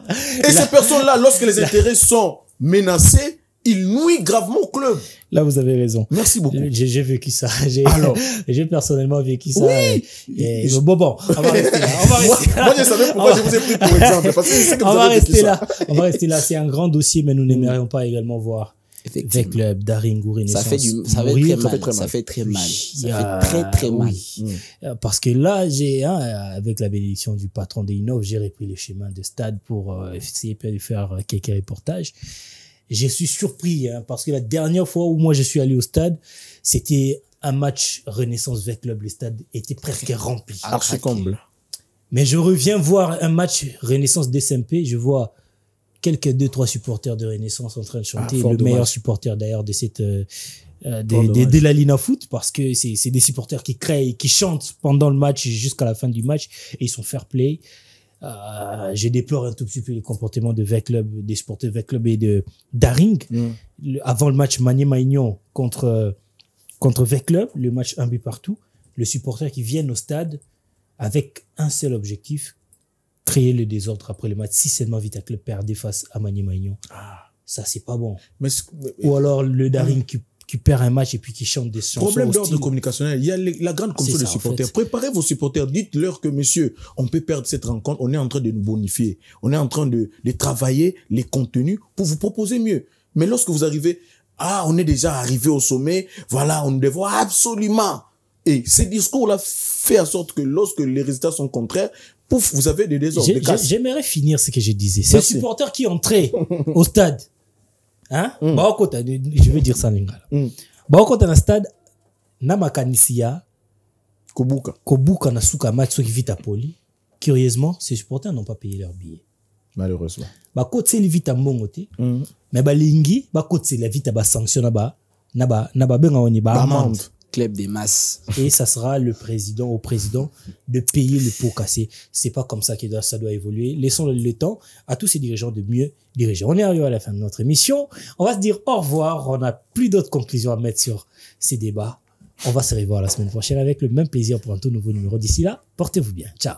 Speaker 3: Et ces personnes-là, lorsque les intérêts sont menacés, ils nuisent gravement au club.
Speaker 1: Là, vous avez raison.
Speaker 3: Merci beaucoup.
Speaker 1: J'ai vécu ça. J'ai personnellement vécu ça.
Speaker 3: Oui.
Speaker 1: Bon, on va rester là.
Speaker 3: Moi, je savais pourquoi je vous ai pris pour exemple. Parce que
Speaker 1: on va rester là. On va rester là. C'est un grand dossier, mais nous n'aimerions pas également voir V-Club, Daringou, Renaissance.
Speaker 2: Ça fait très mal. Ça fait très mal.
Speaker 1: Parce que là, avec la bénédiction du patron des Innov, j'ai repris le chemin de stade pour essayer de faire quelques reportages. Je suis surpris, parce que la dernière fois où moi je suis allé au stade, c'était un match Renaissance V-Club. Le stade était presque rempli.
Speaker 3: Archi-comble.
Speaker 1: Mais je reviens voir un match Renaissance DSMP, je vois quelques 2-3 supporters de Renaissance en train de chanter. Le meilleur supporter d'ailleurs de cette de la Lina Foot, parce que c'est des supporters qui créent, qui chantent pendant le match jusqu'à la fin du match, et ils sont fair play. Je déplore un tout petit peu les comportements de V-Club, des supporters V-Club et de Daring. Avant le match Magné-Maignan contre V-Club, le match 1 but partout, le supporter qui vient au stade avec un seul objectif, créer le désordre après le match. Si seulement Vita Club perdait face à Magné-Maignan, ça c'est pas bon. Ou alors le Daring qui tu perds un match et puis qui chantent des chansons
Speaker 3: Problème d'ordre
Speaker 1: hostiles.
Speaker 3: communicationnel. Il y a la grande commission
Speaker 1: C'est
Speaker 3: des
Speaker 1: ça, en
Speaker 3: supporters.
Speaker 1: fait.
Speaker 3: Préparez vos supporters. Dites-leur que, monsieur, on peut perdre cette rencontre. On est en train de nous bonifier. On est en train de travailler les contenus pour vous proposer mieux. Mais lorsque vous arrivez, on est déjà arrivé au sommet. Voilà, on devrait absolument. Et ces discours-là fait en sorte que lorsque les résultats sont contraires, pouf, vous avez des désordres, des casses.
Speaker 1: J'aimerais finir ce que je disais. C'est le
Speaker 3: Merci.
Speaker 1: supporter qui entraient au stade. Hein? Je veux dire ça, Lingala. Quand on a un stade, Namakanisia,
Speaker 3: Kobuka.
Speaker 1: Kobuka na suka match qui vit à Poli. Curieusement, ces supporters n'ont pas payé leur billet.
Speaker 3: Malheureusement.
Speaker 1: Côté c'est vite à Mongoté. Mais lingi, côté la vite à sanction naba benga oni ba amende.
Speaker 2: Club des masses.
Speaker 1: Et ça sera au président de payer le pot cassé. C'est pas comme ça que ça doit évoluer. Laissons le temps à tous ces dirigeants de mieux diriger. On est arrivé à la fin de notre émission. On va se dire au revoir. On n'a plus d'autres conclusions à mettre sur ces débats. On va se revoir la semaine prochaine avec le même plaisir pour un tout nouveau numéro. D'ici là, portez-vous bien. Ciao.